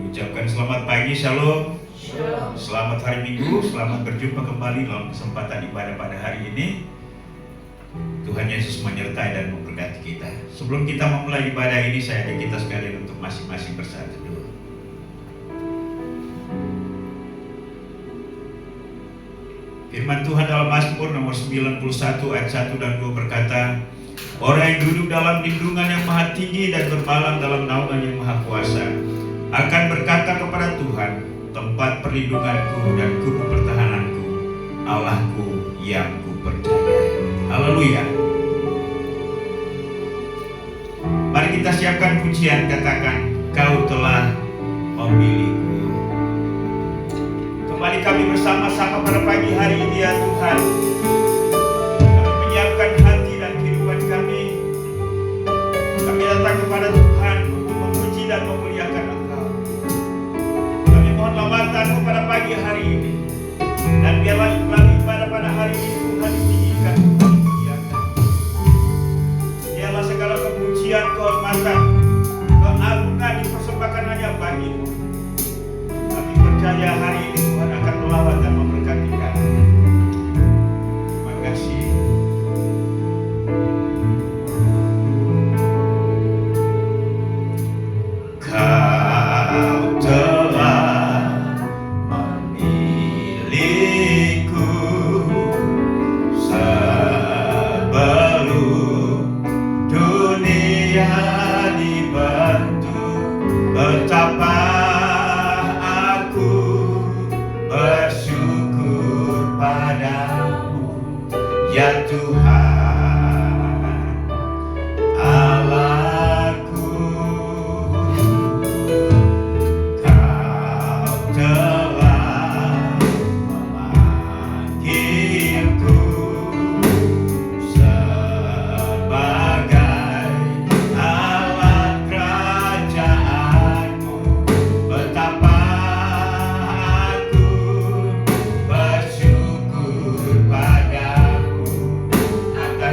Ucapkan selamat pagi, shalom. Shalom. Selamat hari Minggu, selamat berjumpa kembali dalam kesempatan ibadah pada hari ini. Tuhan Yesus menyertai dan memberkati kita. Sebelum kita memulai ibadah ini, saya ajak kita sekalian untuk masing-masing bersatu dulu. Firman Tuhan dalam Mazmur nomor 91 ayat 1 dan 2 berkata, orang yang duduk dalam lindungan yang maha tinggi dan bermalam dalam naungan yang maha kuasa akan berkata kepada Tuhan, tempat perlindunganku dan kubu pertahananku, Allahku yang kupercaya. Haleluya. Mari kita siapkan pujian, katakan, Kau telah memilihku. Kembali kami bersama-sama pada pagi hari ini ya Tuhan. Kami menyiapkan hati dan kehidupan kami. Kami datang kepada Tuhan untuk memuji dan memuliakan Engkau. Kami mohon lambatan pada pagi hari ini. Dan biarlah ibadah pada hari ini Tuhan ditinggikan, Tuhan dimuliakan. Biarlah segala kepujian, kehormatan, keagungan dipersembahkan hanya bagi-Mu. Kami percaya hari ini Tuhan akan melawat dan memberkati kami. Terima kasih. Kau telah memilihku sebelum dunia dibentuk. Betapa aku bersyukur padamu ya Tuhan Allahku. Kau telah memanggilku sebagai alat kerajaanmu. Betapa aku bersyukur padamu atas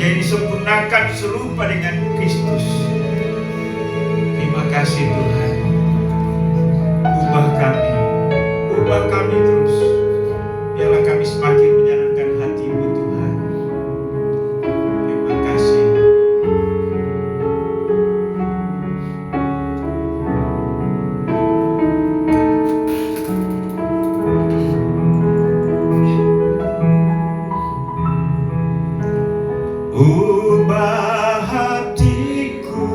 menjadi disempurnakan serupa dengan Kristus. Terima kasih Tuhan. Ubah kami terus. Biarlah kami semakin menyenangkan hati-Mu Tuhan. Terima kasih. Ubah hatiku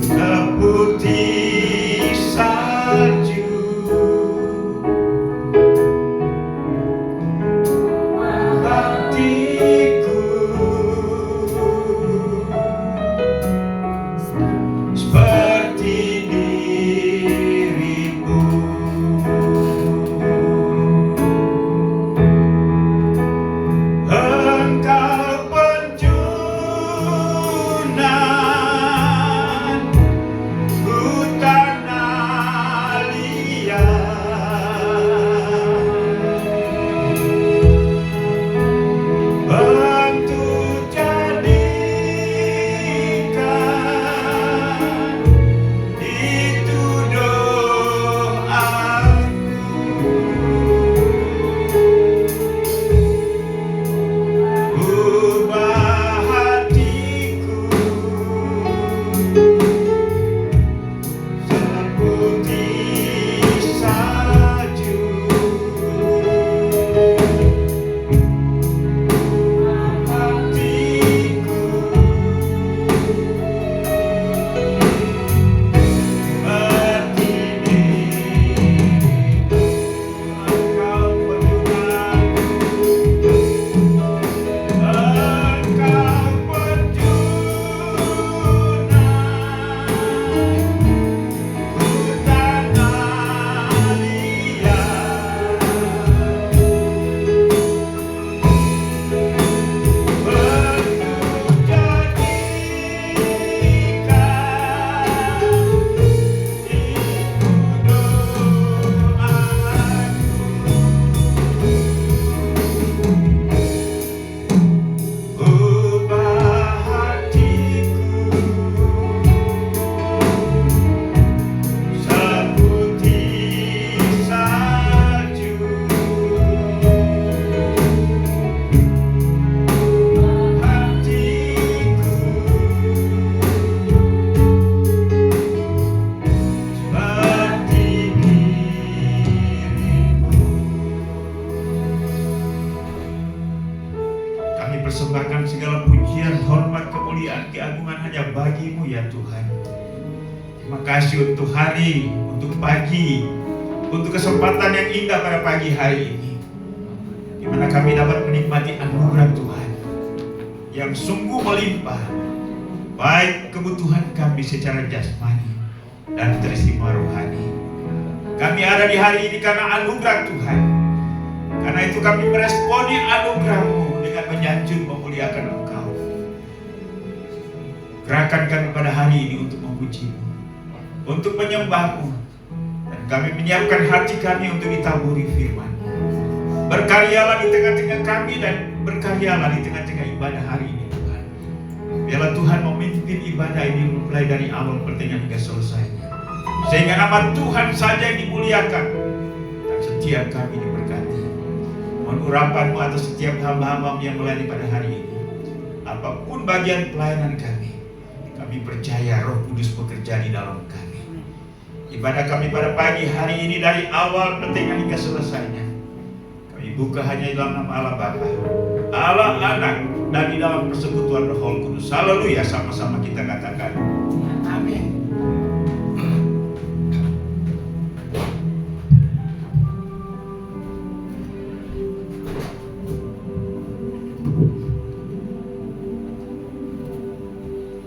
seputih salju, hatiku seperti dirimu. Engkau penjunan hutan alia, untuk jadikan itu doaku. Ubah hatiku seputih salju, hatiku seperti dirimu. Engkau penjunan, engkau penjunan hutan alia, untuk kami persembahkan segala pujian, hormat, kemuliaan, keagungan hanya bagi-Mu ya Tuhan. Terima kasih untuk hari, untuk pagi, untuk kesempatan yang indah pada pagi hari ini, di mana kami dapat menikmati anugerah Tuhan yang sungguh melimpah, baik kebutuhan kami secara jasmani dan teristimewa rohani. Kami ada di hari ini karena anugerah Tuhan. Karena itu kami meresponi anugerah-Mu dengan menyanjung memuliakan Engkau. Gerakan kami pada hari ini untuk memuji-Mu, untuk menyembah-Mu, dan kami menyiapkan hati kami untuk ditaburi firman-Mu. Berkaryalah di tengah-tengah kami dan berkaryalah di tengah-tengah ibadah hari ini Tuhan. Biarlah Tuhan memimpin ibadah ini mulai dari awal pertengahan hingga selesainya, sehingga nama Tuhan saja yang dimuliakan dan setiap kami diberkati. Mohon urapan-Mu atas setiap hamba-hamba-Mu yang melayani pada hari ini. Apapun bagian pelayanan kami percaya Roh Kudus bekerja di dalam kami. Ibadah kami pada pagi hari ini dari awal pertengahan hingga selesainya, kami buka hanya di dalam nama Allah Bapa, Allah Anak, dan di dalam persekutuan Roh Kudus. Haleluya, sama-sama kita katakan amin.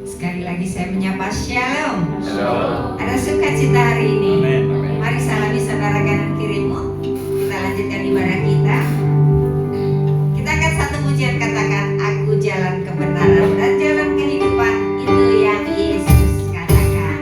Sekali lagi saya menyapa Shalom. Shalom. Ada sukacita hari ini. Amin. Mari salami saudara kanan kirimu. Kita lanjutkan ibadah kita. Kita akan satu pujian, katakan, aku jalan kebenaran dan jalan kehidupan, itu yang Yesus katakan.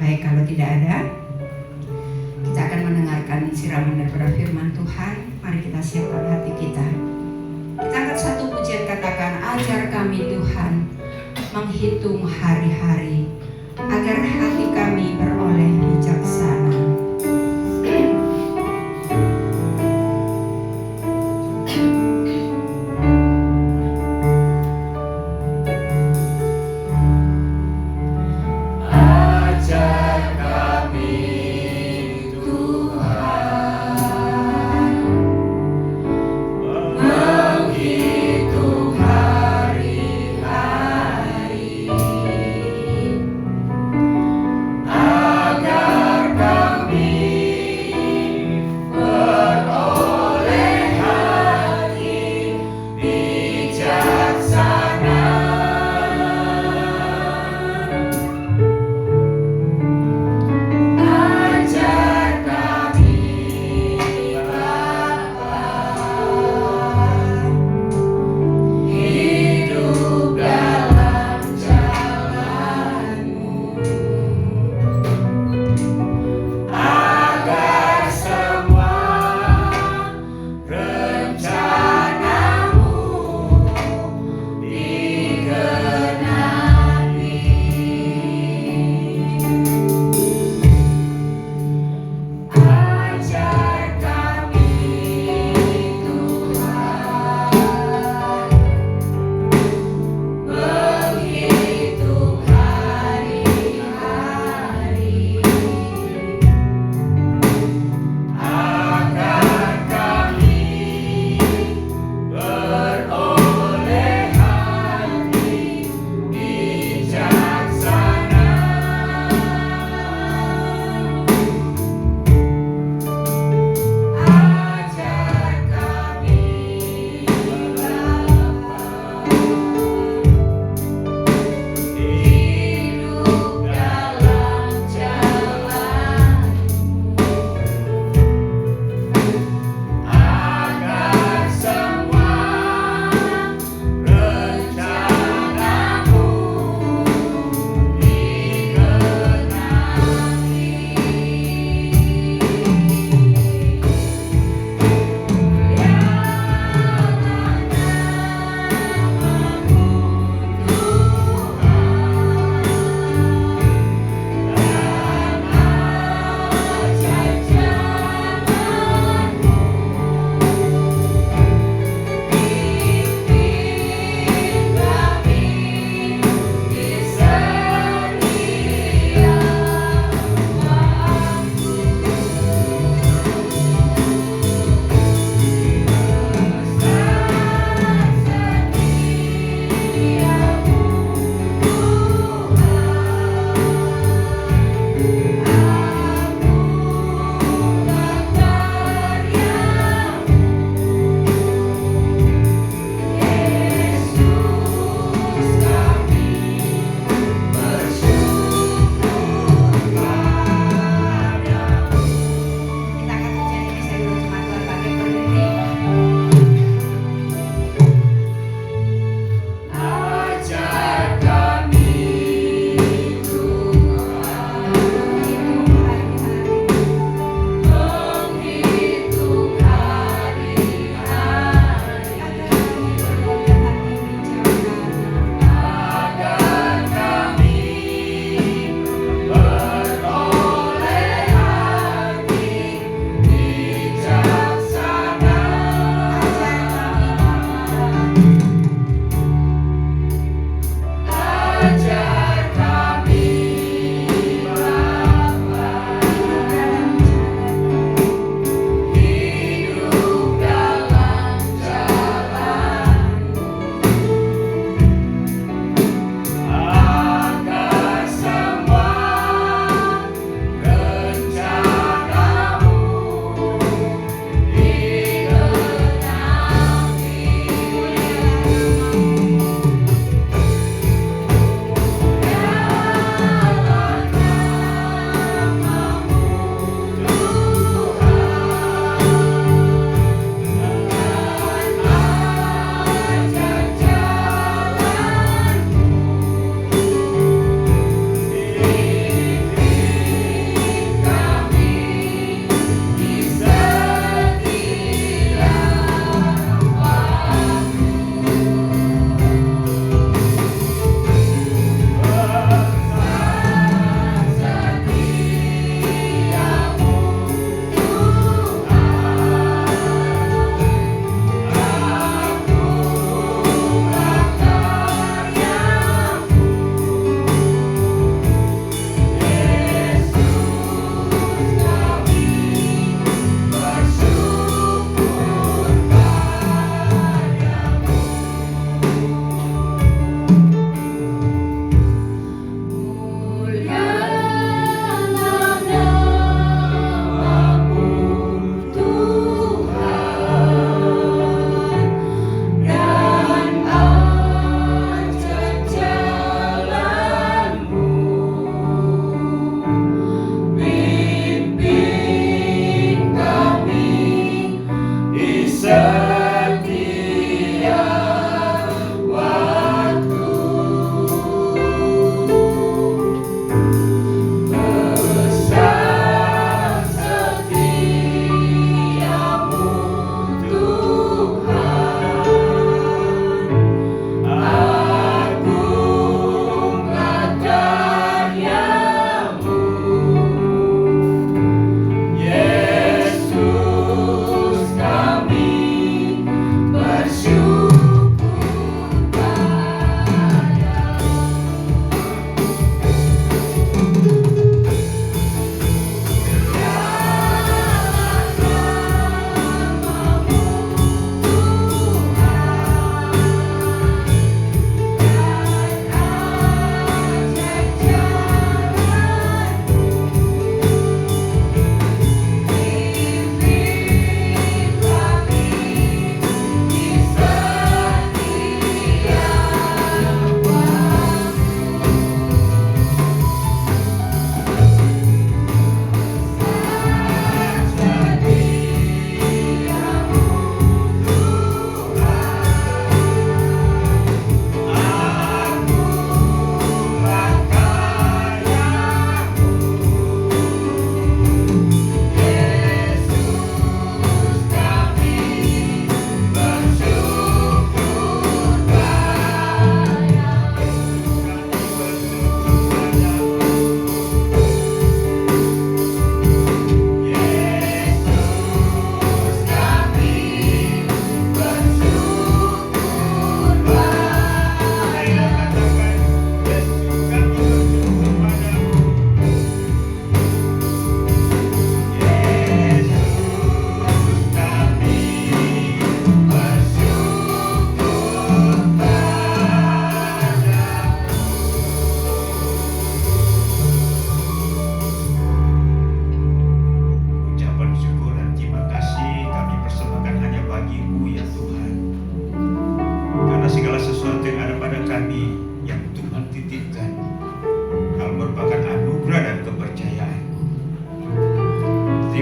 Baik, kalau tidak ada, kita akan mendengarkan siraman daripada firman Tuhan. Mari kita siapkan hati kita. Kita angkat satu pujian, katakan, ajar kami Tuhan menghitung hari-hari, agar hati kami beroleh bijaksana. Agar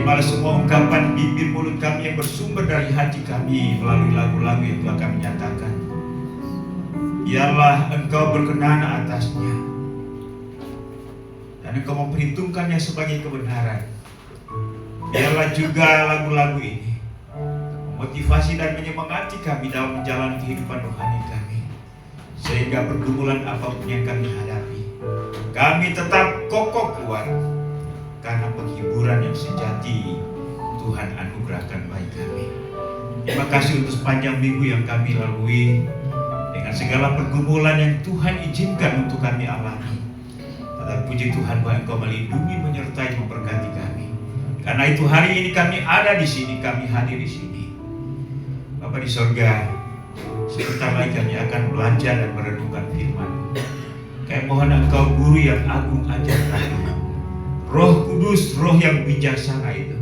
Terimalah semua ungkapan bibir mulut kami yang bersumber dari hati kami melalui lagu-lagu yang telah kami nyatakan. Biarlah Engkau berkenan atasnya, dan Engkau memperhitungkannya sebagai kebenaran. Biarlah juga lagu-lagu ini memotivasi dan menyemangati kami dalam menjalani kehidupan rohani kami, sehingga pergumulan apapun yang kami hadapi, kami tetap kokoh kuat, karena penghiburan yang sejati Tuhan anugerahkan bagi kami. Terima kasih untuk sepanjang minggu yang kami lalui, dengan segala pergumulan yang Tuhan izinkan untuk kami alami. Tetapi puji Tuhan bahwa Engkau melindungi, menyertai, memberkati kami. Karena itu hari ini kami ada di sini, kami hadir di sini. Bapa di sorga, sebentar lagi kami akan belajar dan merenungkan firman-Mu. Kami mohon Engkau Guru yang agung ajar kami, Roh Kudus, Roh yang bijaksana itu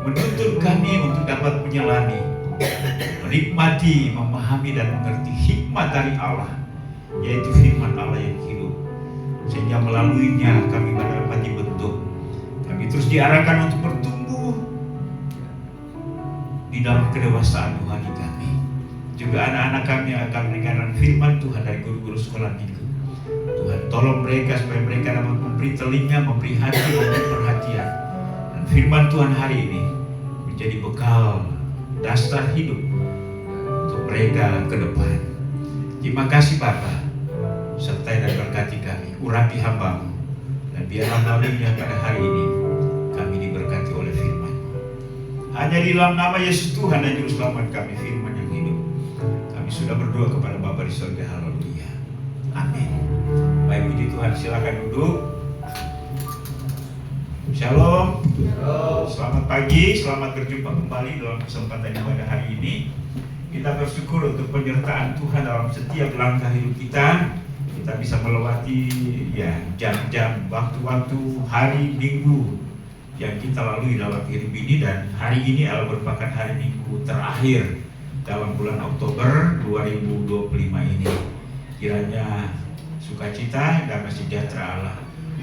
menuntun kami untuk dapat menyelami, menikmati, memahami dan mengerti hikmat dari Allah, yaitu firman Allah yang hidup, sehingga melaluinya kami dapat dibentuk. Kami terus diarahkan untuk bertumbuh di dalam kedewasaan rohani kami. Juga anak-anak kami yang akan mendengarkan firman Tuhan dari guru-guru sekolah minggu. Tuhan tolong mereka supaya mereka dapat memberi telinga, memberi hati, memberi perhatian. Dan firman Tuhan hari ini menjadi bekal dasar hidup untuk mereka ke depan. Terima kasih Bapa, sertai dan berkati kami, urapi hamba-Mu, dan biarlah melalui pada hari ini kami diberkati oleh firman. Hanya di dalam nama Yesus Tuhan dan Juru Selamat kami, firman yang hidup, kami sudah berdoa kepada Bapa di surga. Haleluya. Amin. Baik, puji Tuhan, silakan duduk. Shalom. Selamat pagi, selamat berjumpa kembali dalam kesempatan pada hari ini. Kita bersyukur untuk penyertaan Tuhan dalam setiap langkah hidup kita. Kita bisa melewati jam-jam, waktu-waktu, hari, minggu yang kita lalui dalam hidup ini. Dan hari ini adalah merupakan hari minggu terakhir dalam bulan Oktober 2025 ini. Kiranya sukacita dan sejahtera Allah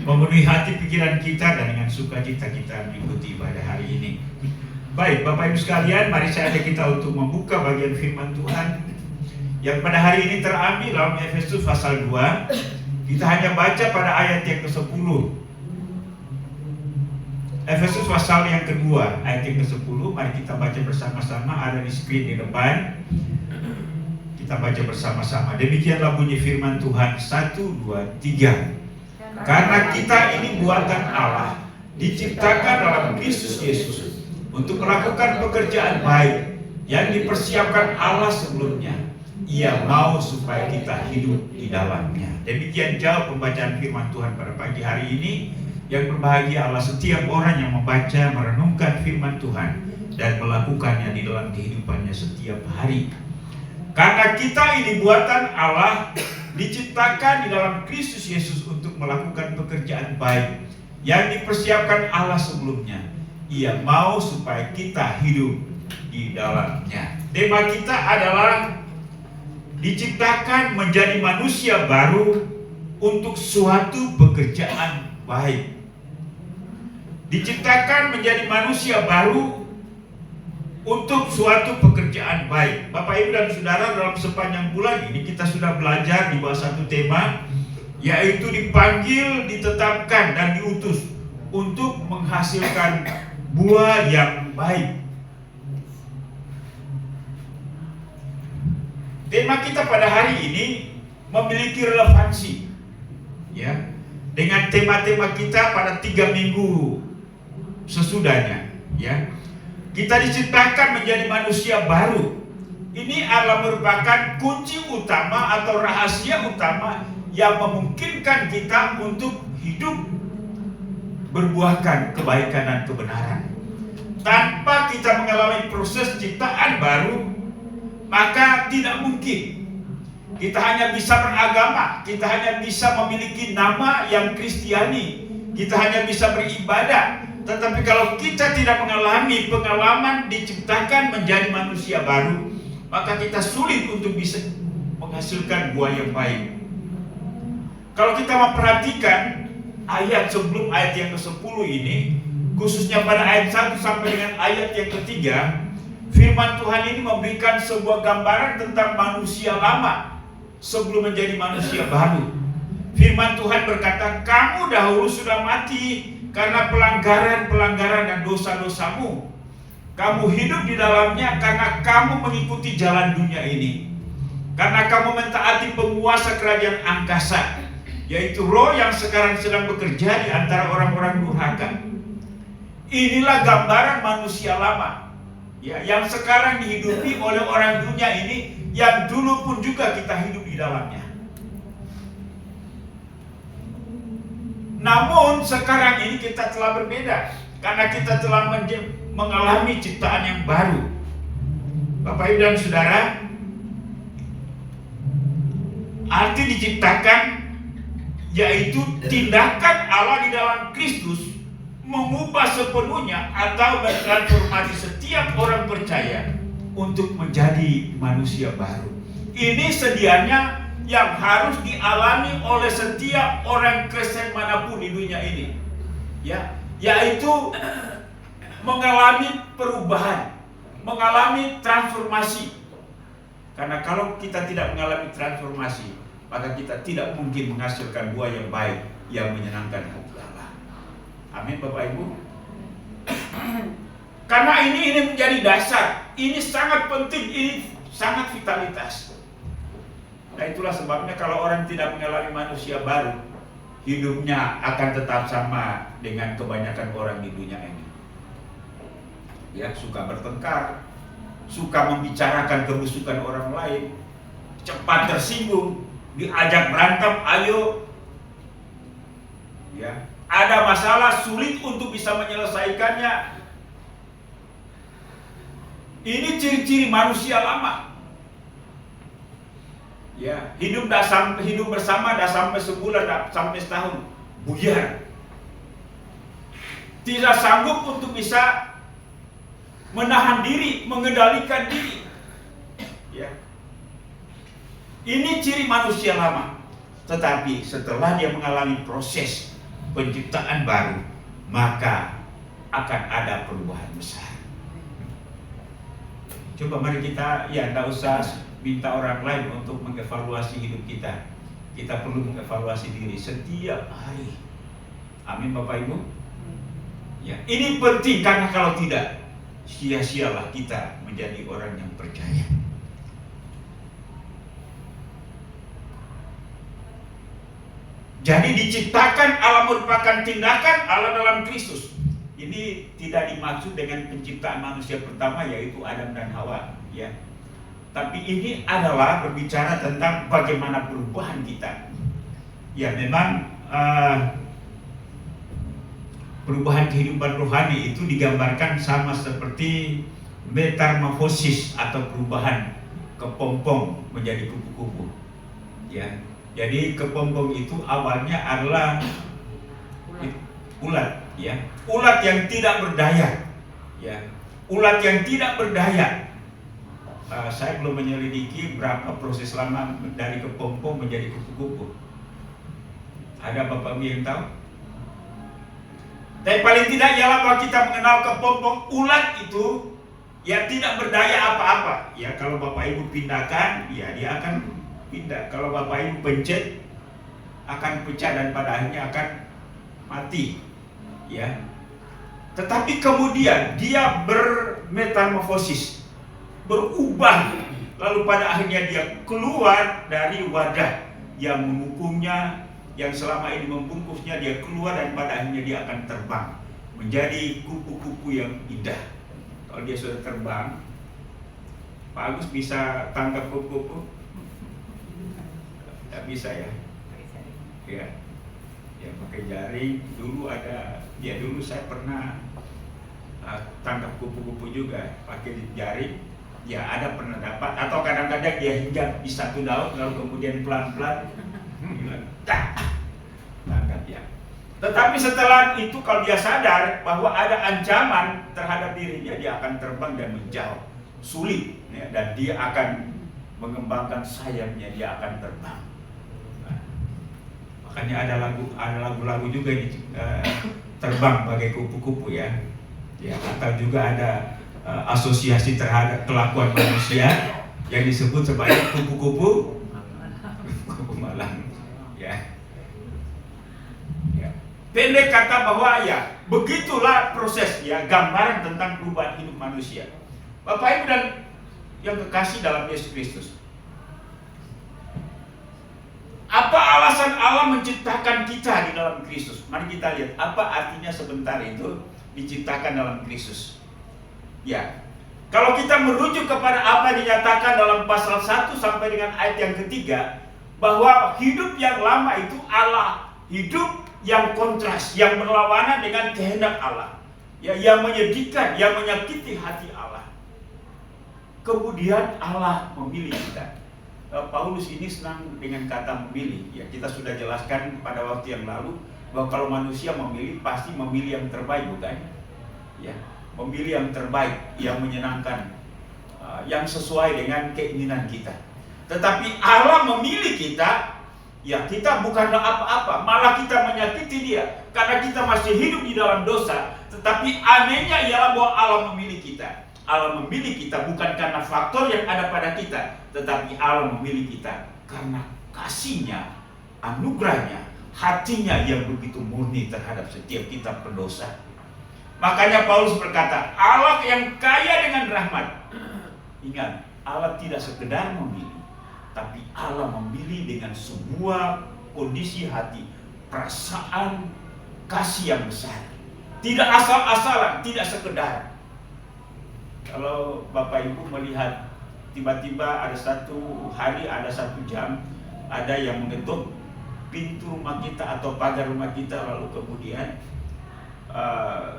memenuhi hati pikiran kita, dan dengan sukacita kita mengikuti ibadah hari ini. Baik, Bapak Ibu sekalian, mari saya ajak kita untuk membuka bagian firman Tuhan yang pada hari ini terambil dalam Efesus pasal 2. Kita hanya baca pada ayat yang ke-10. Efesus pasal yang kedua, ayat yang ke-10. Mari kita baca bersama-sama, ada di screen di depan. Kita baca bersama-sama. Demikianlah bunyi firman Tuhan. 1, 2, 3. Karena kita ini buatan Allah, diciptakan dalam Kristus Yesus untuk melakukan pekerjaan baik yang dipersiapkan Allah sebelumnya. Ia mau supaya kita hidup di dalamnya. Demikian jauh pembacaan firman Tuhan pada pagi hari ini. Yang berbahagia Allah setiap orang yang membaca, merenungkan firman Tuhan dan melakukannya di dalam kehidupannya setiap hari. Karena kita ini buatan Allah, diciptakan di dalam Kristus Yesus untuk melakukan pekerjaan baik yang dipersiapkan Allah sebelumnya. Ia mau supaya kita hidup di dalamnya. Tema kita adalah diciptakan menjadi manusia baru untuk suatu pekerjaan baik. Diciptakan menjadi manusia baru untuk suatu pekerjaan baik. Bapak, Ibu, dan Saudara, dalam sepanjang bulan ini kita sudah belajar di bawah satu tema, yaitu dipanggil, ditetapkan, dan diutus untuk menghasilkan buah yang baik. Tema kita pada hari ini memiliki relevansi, ya, dengan tema-tema kita pada 3 minggu sesudahnya, ya. Kita diciptakan menjadi manusia baru. Ini adalah merupakan kunci utama atau rahasia utama yang memungkinkan kita untuk hidup berbuahkan kebaikan dan kebenaran. Tanpa kita mengalami proses ciptaan baru, maka tidak mungkin kita hanya bisa beragama, kita hanya bisa memiliki nama yang Kristiani, kita hanya bisa beribadah. Tetapi kalau kita tidak mengalami pengalaman diciptakan menjadi manusia baru, maka kita sulit untuk bisa menghasilkan buah yang baik. Kalau kita memperhatikan ayat sebelum ayat yang ke-10 ini, khususnya pada ayat 1 sampai dengan ayat yang ketiga, firman Tuhan ini memberikan sebuah gambaran tentang manusia lama sebelum menjadi manusia baru. Firman Tuhan berkata, kamu dahulu sudah mati karena pelanggaran dan dosa-dosamu. Kamu hidup di dalamnya karena kamu mengikuti jalan dunia ini. Karena kamu mentaati penguasa kerajaan angkasa, yaitu roh yang sekarang sedang bekerja di antara orang-orang durhaka. Inilah gambaran manusia lama, ya, yang sekarang dihidupi oleh orang dunia ini, yang dulu pun juga kita hidup di dalamnya. Namun sekarang ini kita telah berbeda, karena kita telah mengalami ciptaan yang baru. Bapak Ibu dan Saudara, arti diciptakan yaitu tindakan Allah di dalam Kristus mengubah sepenuhnya atau mentransformasi setiap orang percaya untuk menjadi manusia baru. Ini sedianya yang harus dialami oleh setiap orang Kristen manapun di dunia ini, ya, yaitu mengalami perubahan, mengalami transformasi. Karena kalau kita tidak mengalami transformasi, maka kita tidak mungkin menghasilkan buah yang baik yang menyenangkan hati Allah. Amin, Bapak Ibu. Karena ini menjadi dasar, ini sangat penting, ini sangat vitalitas. Nah, itulah sebabnya kalau orang tidak mengalami manusia baru, hidupnya akan tetap sama dengan kebanyakan orang di dunia ini. Ya, suka bertengkar, suka membicarakan kebusukan orang lain, cepat tersinggung, diajak berantem, ayo. Ya, ada masalah sulit untuk bisa menyelesaikannya. Ini ciri-ciri manusia lama. Ya, hidup bersama dah sampai sebulan, dah sampai setahun, buyar. Tidak sanggup untuk bisa menahan diri, mengendalikan diri. Ya. Ini ciri manusia lama. Tetapi setelah dia mengalami proses penciptaan baru, maka akan ada perubahan besar. Coba mari kita, ya, tidak usah minta orang lain untuk mengevaluasi hidup kita. Kita perlu mengevaluasi diri setiap hari. Amin, Bapak Ibu. Ya, ini penting, karena kalau tidak, sia-sialah kita menjadi orang yang percaya. Jadi diciptakan Allah merupakan tindakan Allah dalam Kristus. Ini tidak dimaksud dengan penciptaan manusia pertama, yaitu Adam dan Hawa, ya. Tapi ini adalah berbicara tentang bagaimana perubahan kita. Ya, memang perubahan kehidupan rohani itu digambarkan sama seperti metamorfosis atau perubahan kepompong menjadi kupu-kupu. Ya, jadi kepompong itu awalnya adalah ulat, ya, ulat yang tidak berdaya, ya, ulat yang tidak berdaya. Saya belum menyelidiki berapa proses lama dari kepompong menjadi kupu-kupu. Ada Bapak Ibu yang tahu? Tapi paling tidak ialah bahwa kita mengenal kepompong ulat itu, ya, tidak berdaya apa-apa. Ya, kalau Bapak Ibu pindahkan, ya, dia akan pindah. Kalau Bapak Ibu pencet, akan pecah dan pada akhirnya akan mati. Ya. Tetapi kemudian dia bermetamorfosis, berubah, lalu pada akhirnya dia keluar dari wadah yang mengukungnya, yang selama ini membungkusnya, dia keluar dan pada akhirnya dia akan terbang menjadi kupu-kupu yang indah. Kalau dia sudah terbang, Pak Agus bisa tangkap kupu-kupu? Tidak bisa, ya. Ya, ya, pakai jaring. Dulu ada, ya, dulu saya pernah tangkap kupu-kupu juga pakai jaring. Ya, ada pernah dapat, atau kadang-kadang dia hinggap di satu daun lalu kemudian pelan-pelan tangkap, ya. Tetapi setelah itu kalau dia sadar bahwa ada ancaman terhadap dirinya, dia akan terbang dan menjauh, sulit, ya, dan dia akan mengembangkan sayapnya, dia akan terbang. Nah, makanya ada lagu-lagu juga terbang bagai kupu-kupu ya. Ya, atau juga ada asosiasi terhadap kelakuan manusia yang disebut sebagai kupu-kupu malam. Ya. Ya. Pendek kata bahwa ya begitulah proses ya, gambaran tentang perubahan hidup manusia. Bapak Ibu dan yang kekasih dalam Yesus Kristus. Apa alasan Allah menciptakan kita di dalam Kristus? Mari kita lihat apa artinya sebentar itu diciptakan dalam Kristus. Ya, kalau kita merujuk kepada apa yang dinyatakan dalam pasal 1 sampai dengan ayat yang ketiga, bahwa hidup yang lama itu Allah, hidup yang kontras, yang berlawanan dengan kehendak Allah, ya, yang menyedihkan, yang menyakiti hati Allah. Kemudian Allah memilih kita. Paulus ini senang dengan kata memilih. Ya, kita sudah jelaskan pada waktu yang lalu bahwa kalau manusia memilih pasti memilih yang terbaik, bukan? Ya, memilih yang terbaik, yang menyenangkan, yang sesuai dengan keinginan kita. Tetapi Allah memilih kita, ya kita bukanlah apa-apa, malah kita menyakiti Dia karena kita masih hidup di dalam dosa. Tetapi anehnya ialah bahwa Allah memilih kita. Allah memilih kita bukan karena faktor yang ada pada kita, tetapi Allah memilih kita karena kasih-Nya, anugerah-Nya, hati-Nya yang begitu murni terhadap setiap kita pendosa. Makanya Paulus berkata, Allah yang kaya dengan rahmat. Ingat, Allah tidak sekedar memilih, tapi Allah memilih dengan semua kondisi hati, perasaan, kasih yang besar. Tidak asal-asalan, tidak sekedar. Kalau Bapak Ibu melihat tiba-tiba ada satu hari, ada satu jam, ada yang mengetuk pintu rumah kita atau pagar rumah kita, lalu kemudian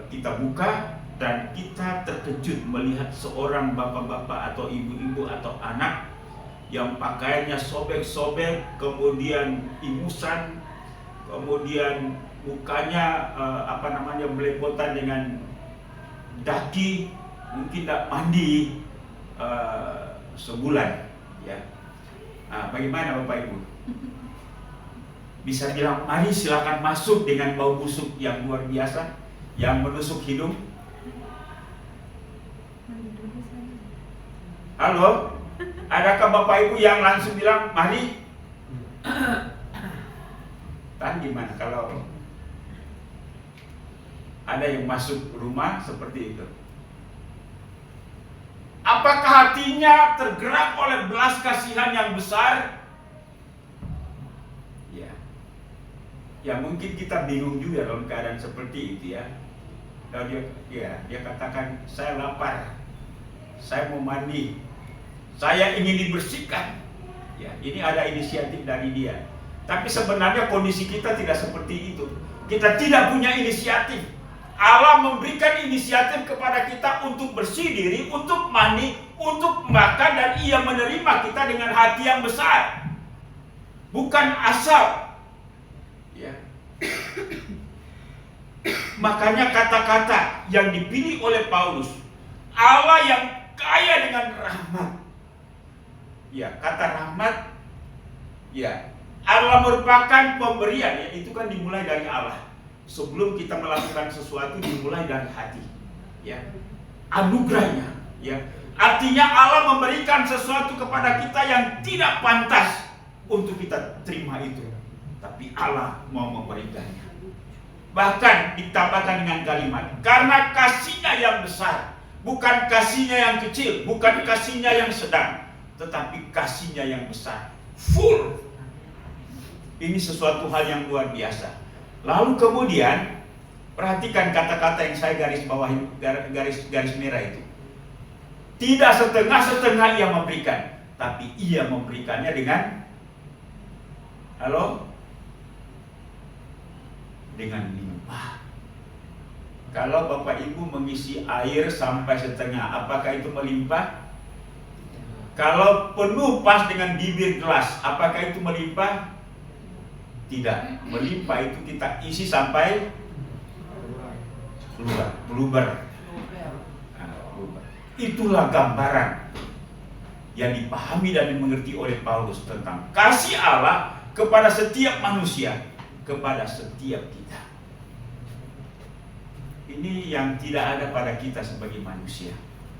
kita buka dan kita terkejut melihat seorang bapak-bapak atau ibu-ibu atau anak yang pakaiannya sobek-sobek, kemudian ingusan, kemudian mukanya belepotan dengan daki, mungkin tidak mandi sebulan, ya. Bagaimana Bapak Ibu? Bisa bilang, mari silakan masuk dengan bau busuk yang luar biasa, yang menusuk hidung. Halo, adakah Bapak Ibu yang langsung bilang, mari? Kan gimana kalau ada yang masuk rumah seperti itu? Apakah hatinya tergerak oleh belas kasihan yang besar? Ya, ya mungkin kita bingung juga dalam keadaan seperti itu ya. Kalau dia katakan, saya lapar, saya mau mandi, saya ingin dibersihkan. Ya, ini ada inisiatif dari dia. Tapi sebenarnya kondisi kita tidak seperti itu. Kita tidak punya inisiatif. Allah memberikan inisiatif kepada kita untuk bersih diri, untuk mandi, untuk makan, dan Ia menerima kita dengan hati yang besar. Bukan asal. Ya. Makanya kata-kata yang dipilih oleh Paulus, Allah yang kaya dengan rahmat. Ya, kata rahmat, ya, Allah merupakan pemberian, ya, itu kan dimulai dari Allah. Sebelum kita melakukan sesuatu dimulai dari hati, ya, anugerahnya, ya. Artinya Allah memberikan sesuatu kepada kita yang tidak pantas untuk kita terima itu, tapi Allah mau memberikannya. Bahkan ditambahkan dengan kalimat, karena kasih-Nya yang besar, bukan kasih-Nya yang kecil, bukan kasih-Nya yang sedang, tetapi kasih-Nya yang besar, full. Ini sesuatu hal yang luar biasa. Lalu kemudian perhatikan kata-kata yang saya garis bawahi, garis merah itu. Tidak setengah-setengah Ia memberikan, tapi Ia memberikannya dengan dengan limpah. Kalau Bapak Ibu mengisi air sampai setengah, apakah itu melimpah? Kalau penuh pas dengan bibir gelas, apakah itu melimpah? Tidak, melimpah itu kita isi sampai meluber. Itulah gambaran yang dipahami dan dimengerti oleh Paulus tentang kasih Allah kepada setiap manusia, kepada setiap kita. Ini yang tidak ada pada kita sebagai manusia.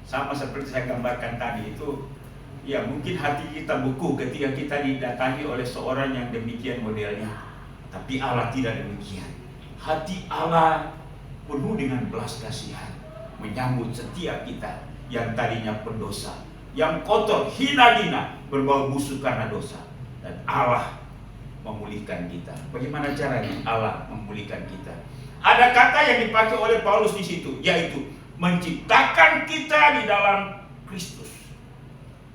Sama seperti saya gambarkan tadi itu, ya mungkin hati kita beku ketika kita didatangi oleh seorang yang demikian modelnya. Tapi Allah tidak demikian. Hati Allah penuh dengan belas kasihan, menyambut setiap kita yang tadinya pendosa, yang kotor, hina-hina, berbau busuk karena dosa. Dan Allah memulihkan kita. Bagaimana caranya Allah memulihkan kita? Ada kata yang dipakai oleh Paulus di situ, yaitu menciptakan kita di dalam Kristus.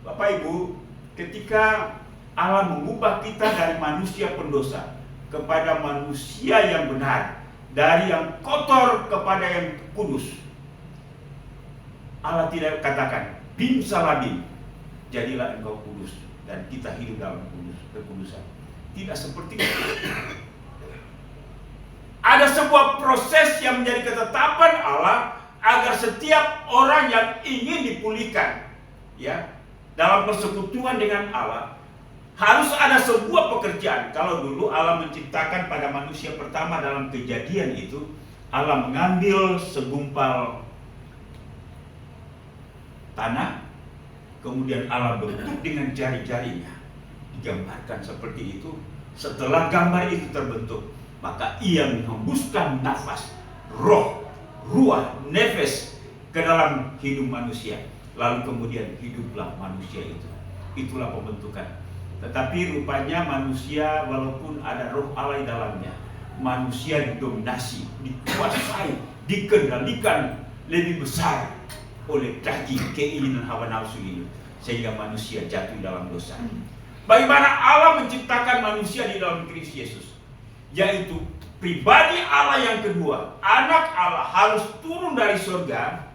Bapak Ibu, ketika Allah mengubah kita dari manusia pendosa kepada manusia yang benar, dari yang kotor kepada yang kudus, Allah tidak katakan bim salabim, jadilah engkau kudus dan kita hidup dalam kekudusan. Tidak seperti itu. Ada sebuah proses yang menjadi ketetapan Allah agar setiap orang yang ingin dipulihkan, ya, dalam persekutuan dengan Allah, harus ada sebuah pekerjaan. Kalau dulu Allah menciptakan pada manusia pertama dalam Kejadian itu, Allah mengambil segumpal tanah, kemudian Allah bentuk dengan jari-jarinya. Digambarkan seperti itu. Setelah gambar itu terbentuk, maka ia menghembuskan nafas, roh, ruah, nefes ke dalam hidup manusia. Lalu kemudian hiduplah manusia itu. Itulah pembentukan. Tetapi rupanya manusia walaupun ada roh Allah di dalamnya, manusia didominasi, dikuasai, dikendalikan lebih besar oleh daging, keinginan hawa nafsu ini, sehingga manusia jatuh dalam dosa. Bagaimana Allah menciptakan manusia di dalam Kristus Yesus, yaitu pribadi Allah yang kedua, anak Allah harus turun dari surga,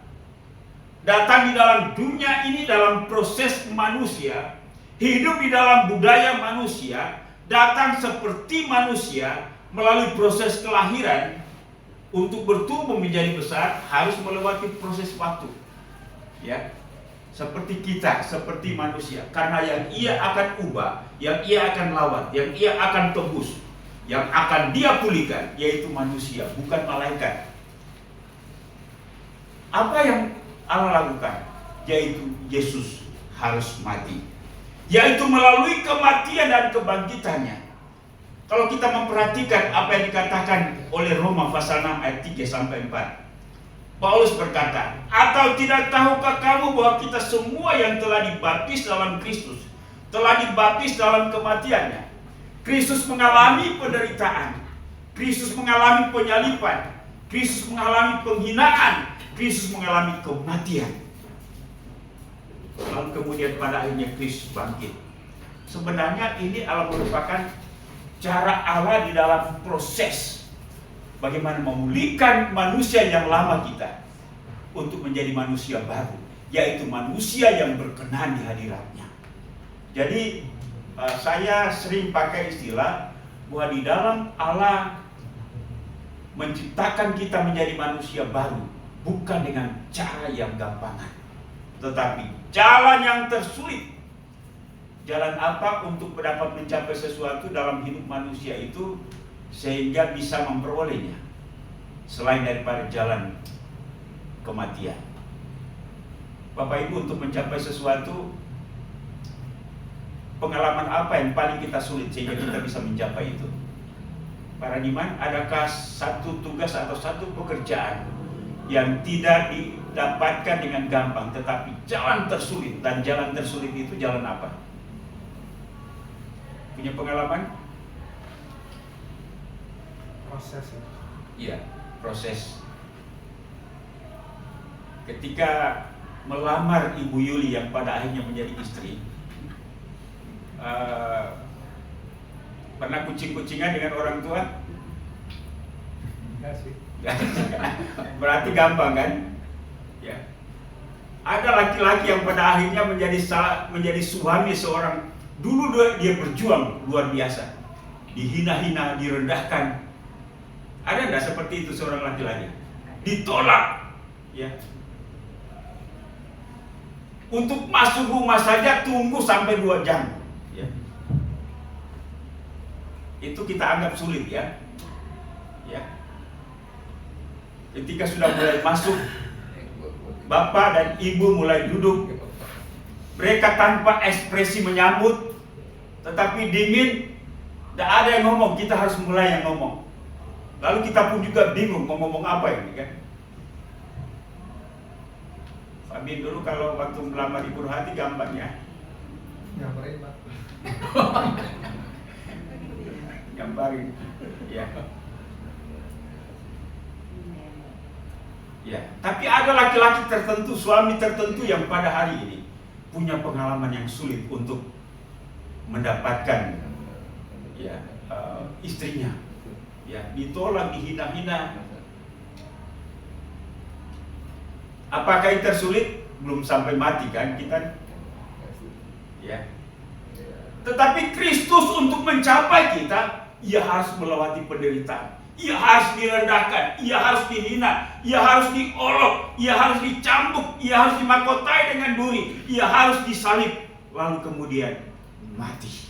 datang di dalam dunia ini dalam proses manusia, hidup di dalam budaya manusia, datang seperti manusia melalui proses kelahiran. Untuk bertumbuh menjadi besar harus melewati proses waktu, ya, seperti kita, seperti manusia. Karena yang ia akan ubah, yang ia akan lawan, yang ia akan tebus, yang akan dia pulihkan, yaitu manusia, bukan malaikat. Apa yang Allah lakukan? Yaitu Yesus harus mati, yaitu melalui kematian dan kebangkitannya. Kalau kita memperhatikan apa yang dikatakan oleh Roma pasal 6 ayat 3-4, Paulus berkata, atau tidak tahukah kamu bahwa kita semua yang telah dibaptis dalam Kristus, telah dibaptis dalam kematiannya? Kristus mengalami penderitaan, Kristus mengalami penyaliban, Kristus mengalami penghinaan, Kristus mengalami kematian. Lalu kemudian pada akhirnya Kristus bangkit. Sebenarnya ini adalah merupakan cara Allah di dalam proses bagaimana memulihkan manusia yang lama kita untuk menjadi manusia baru, yaitu manusia yang berkenan di hadiratnya. Jadi saya sering pakai istilah bahwa di dalam Allah menciptakan kita menjadi manusia baru bukan dengan cara yang gampangan, tetapi jalan yang tersulit. Jalan apa untuk dapat mencapai sesuatu dalam hidup manusia itu sehingga bisa memperolehnya selain daripada jalan kematian. Bapak Ibu, untuk mencapai sesuatu, pengalaman apa yang paling kita sulit sehingga kita bisa mencapai itu? Para Diman, adakah satu tugas atau satu pekerjaan yang tidak didapatkan dengan gampang, tetapi jalan tersulit, dan jalan tersulit itu jalan apa? Punya pengalaman? Proses. Iya, proses. Ketika melamar Ibu Yuli yang pada akhirnya menjadi istri, pernah kucing-kucingan dengan orang tua? Enggak sih. Berarti gampang kan? Ya. Ada laki-laki yang pada akhirnya menjadi suami seorang. Dulu dia berjuang luar biasa, dihina-hina, direndahkan. Ada enggak seperti itu seorang laki-laki? Ditolak, ya. Untuk masuk rumah saja tunggu sampai 2 jam, ya. Itu kita anggap sulit, ya. Ya. Ketika sudah mulai masuk, bapak dan ibu mulai duduk. Mereka tanpa ekspresi menyambut, tetapi dingin. Tidak ada yang ngomong, kita harus mulai yang ngomong. Lalu kita pun juga bingung mau ngomong apa ini kan. Fabian dulu kalau waktu melamar Ibu Rohati gampang ya. Nyamperin Pak. Gambarin, ya. Ya, tapi ada laki-laki tertentu, suami tertentu yang pada hari ini punya pengalaman yang sulit untuk mendapatkan ya istrinya, ya ditolak, dihina-hina. Apakah itu tersulit? Belum sampai mati kan kita, ya. Tetapi Kristus untuk mencapai kita, ia harus melewati penderitaan. Ia harus direndahkan, ia harus dihina, ia harus diolok, ia harus dicambuk, ia harus dimahkotai dengan duri, ia harus disalib, lalu kemudian mati.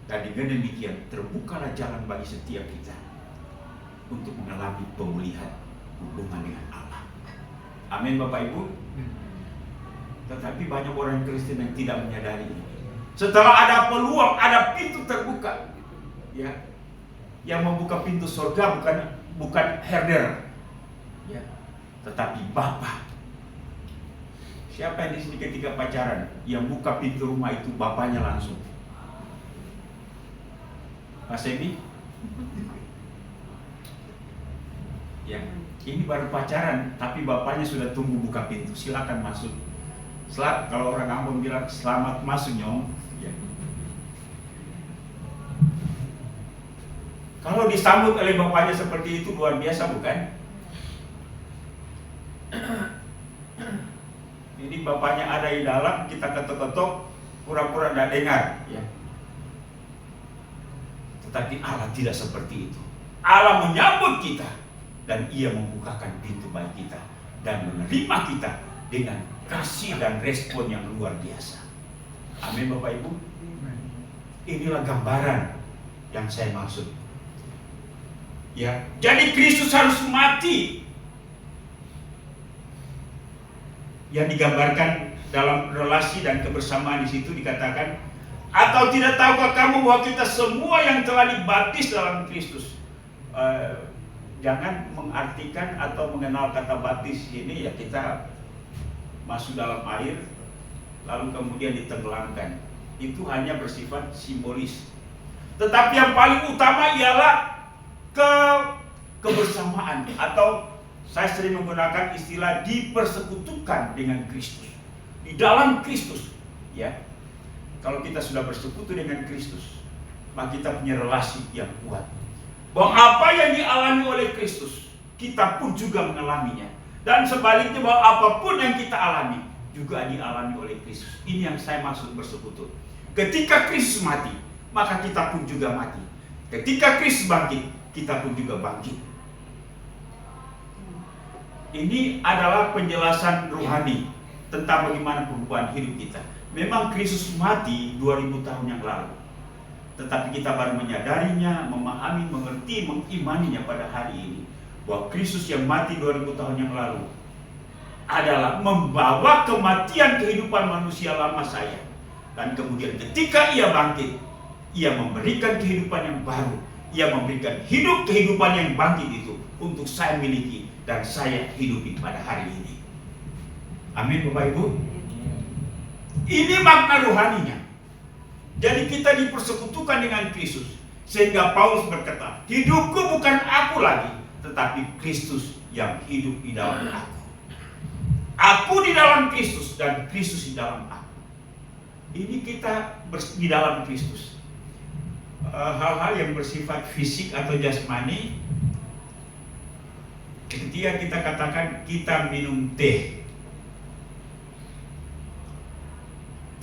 Dan dengan demikian terbukalah jalan bagi setiap kita untuk mengalami pemulihan hubungan dengan Allah. Amin Bapak Ibu. Tetapi banyak orang Kristen yang tidak menyadari ini. Setelah ada peluang, ada pintu terbuka, ya. Yang membuka pintu surga bukan herder, ya, tetapi Bapa. Siapa yang di sini ketika pacaran yang buka pintu rumah itu bapaknya langsung? Mas Emi? Ya, ini baru pacaran, tapi bapaknya sudah tunggu buka pintu. Silakan masuk. Kalau orang Ambon bilang selamat masuk nyong. Ya. Kalau disambut oleh bapaknya seperti itu luar biasa bukan? Jadi bapaknya ada di dalam, kita ketok-ketok, pura-pura tidak dengar, ya. Tetapi Allah tidak seperti itu. Allah menyambut kita dan ia membukakan pintu bagi kita dan menerima kita dengan kasih dan respon yang luar biasa. Amin Bapak Ibu. Inilah gambaran yang saya maksud. Ya, jadi Kristus harus mati. Yang digambarkan dalam relasi dan kebersamaan di situ dikatakan, atau tidak tahukah kamu bahwa kita semua yang telah dibaptis dalam Kristus? Jangan mengartikan atau mengenal kata baptis ini ya kita masuk dalam air lalu kemudian ditenggelamkan. Itu hanya bersifat simbolis. Tetapi yang paling utama ialah kebersamaan, atau saya sering menggunakan istilah dipersekutukan dengan Kristus, di dalam Kristus, ya. Kalau kita sudah bersekutu dengan Kristus, maka kita punya relasi yang kuat. Bahwa apa yang dialami oleh Kristus, kita pun juga mengalaminya. Dan sebaliknya bahwa apapun yang kita alami juga dialami oleh Kristus. Ini yang saya maksud bersekutu. Ketika Kristus mati, maka kita pun juga mati. Ketika Kristus bangkit, kita pun juga bangkit. Ini adalah penjelasan rohani tentang bagaimana perubahan hidup kita. Memang Kristus mati 2000 tahun yang lalu, tetapi kita baru menyadarinya, memahami, mengerti, mengimaninya pada hari ini. Bahwa Kristus yang mati 2000 tahun yang lalu adalah membawa kematian kehidupan manusia lama saya. Dan kemudian ketika ia bangkit, ia memberikan kehidupan yang baru. Ia memberikan kehidupan yang bangkit itu untuk saya miliki dan saya hidupi pada hari ini. Amin Bapak Ibu. Ini makna rohaninya. Jadi kita dipersekutukan dengan Kristus. Sehingga Paulus berkata, hidupku bukan aku lagi, tetapi Kristus yang hidup di dalam aku. Aku di dalam Kristus dan Kristus di dalam aku. Ini kita di dalam Kristus. Hal-hal yang bersifat fisik atau jasmani, ketika kita katakan kita minum teh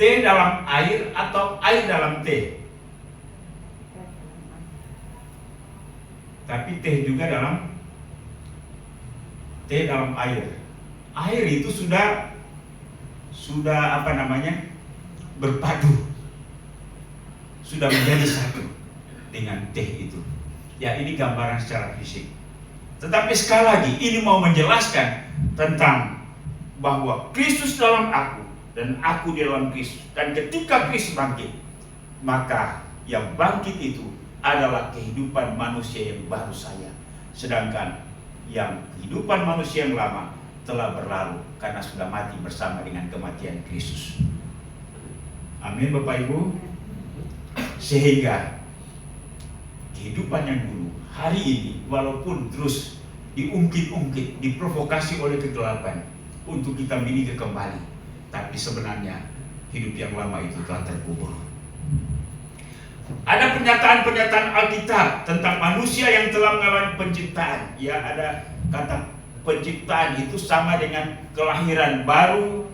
dalam air atau air dalam teh, tapi teh juga dalam air. Air itu sudah berpadu, sudah menjadi satu dengan teh itu. Ya, ini gambaran secara fisik. Tetapi sekali lagi ini mau menjelaskan tentang bahwa Kristus dalam aku dan aku di dalam Kristus. Dan ketika Kristus bangkit, maka yang bangkit itu adalah kehidupan manusia yang baru saya. Sedangkan yang kehidupan manusia yang lama telah berlalu karena sudah mati bersama dengan kematian Kristus. Amin Bapak Ibu. Sehingga kehidupan yang dulu hari ini walaupun terus diungkit-ungkit, diprovokasi oleh kegelapan untuk kita miliki kembali, tapi sebenarnya hidup yang lama itu telah terkubur. Ada pernyataan-pernyataan Alkitab tentang manusia yang telah mengalami penciptaan. Ya, ada kata penciptaan itu sama dengan kelahiran baru,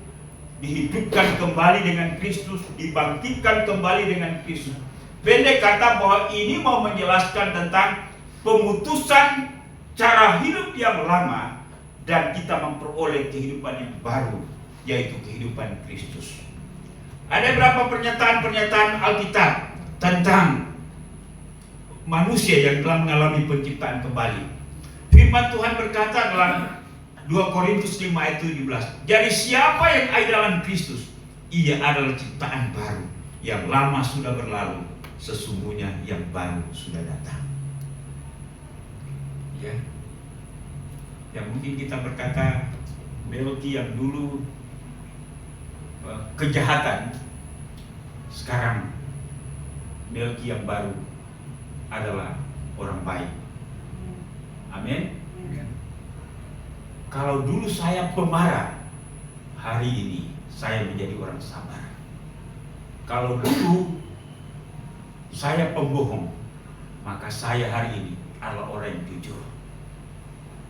dihidupkan kembali dengan Kristus, dibangkitkan kembali dengan Kristus. Pendek kata bahwa ini mau menjelaskan tentang pemutusan cara hidup yang lama dan kita memperoleh kehidupan yang baru, yaitu kehidupan Kristus. Ada beberapa pernyataan-pernyataan Alkitab tentang manusia yang telah mengalami penciptaan kembali. Firman Tuhan berkata dalam 2 Korintus 5 ayat 17, jadi siapa yang ada dalam Kristus, ia adalah ciptaan baru, yang lama sudah berlalu, sesungguhnya yang baru sudah datang. Ya, yang mungkin kita berkata Melki yang dulu kejahatan, sekarang Melki yang baru adalah orang baik. Amin. Kalau dulu saya pemarah, hari ini saya menjadi orang sabar. Kalau dulu saya pembohong, maka saya hari ini adalah orang yang jujur.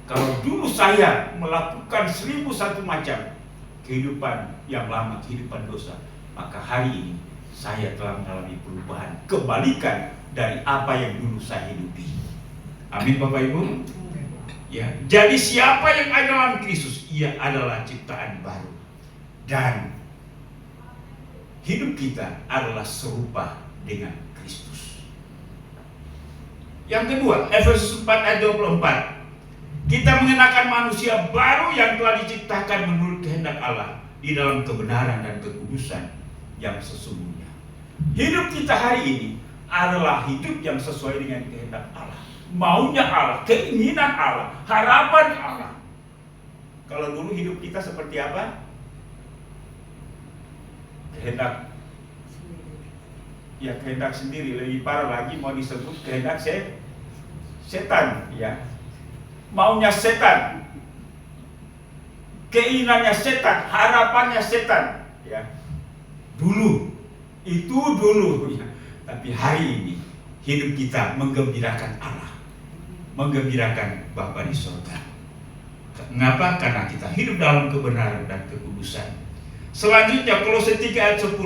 Kalau dulu saya melakukan 1001 macam kehidupan yang lama, kehidupan dosa, maka hari ini saya telah mengalami perubahan, kebalikan dari apa yang dulu saya hidupi. Amin Bapak Ibu. Ya, jadi siapa yang ada dalam Kristus, ia adalah ciptaan baru. Dan hidup kita adalah serupa dengan Kristus. Yang kedua, Efesus 4 ayat 24. Kita mengenakan manusia baru yang telah diciptakan menurut kehendak Allah di dalam kebenaran dan kekudusan yang sesungguhnya. Hidup kita hari ini adalah hidup yang sesuai dengan kehendak Allah, maunya Allah, keinginan Allah, harapan Allah. Kalau dulu hidup kita seperti apa? Kehendak, ya kehendak sendiri. Lebih parah lagi mau disebut kehendak setan, ya. Maunya setan, keinginannya setan, harapannya setan, ya. Dulu, itu dulu, ya. Tapi hari ini hidup kita menggembirakan Allah, menggembirakan Bapa di surga. Mengapa? Karena kita hidup dalam kebenaran dan kekudusan. Selanjutnya Kolose 3 ayat 10.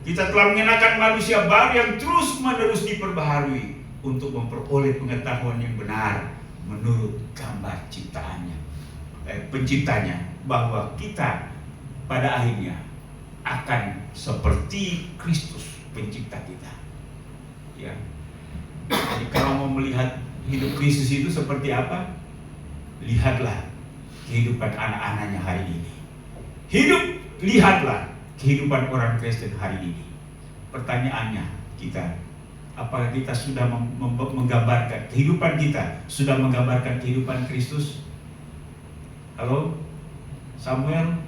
Kita telah mengenakan manusia baru yang terus menerus diperbaharui untuk memperoleh pengetahuan yang benar menurut gambar ciptaannya, penciptanya, bahwa kita pada akhirnya akan seperti Kristus pencipta kita. Ya. Jadi kalau mau melihat hidup Kristus itu seperti apa, lihatlah kehidupan anak-anaknya hari ini. Lihatlah kehidupan orang Kristen hari ini. Pertanyaannya kita, apakah kita sudah menggambarkan kehidupan kita, sudah menggambarkan kehidupan Kristus? Halo, Samuel,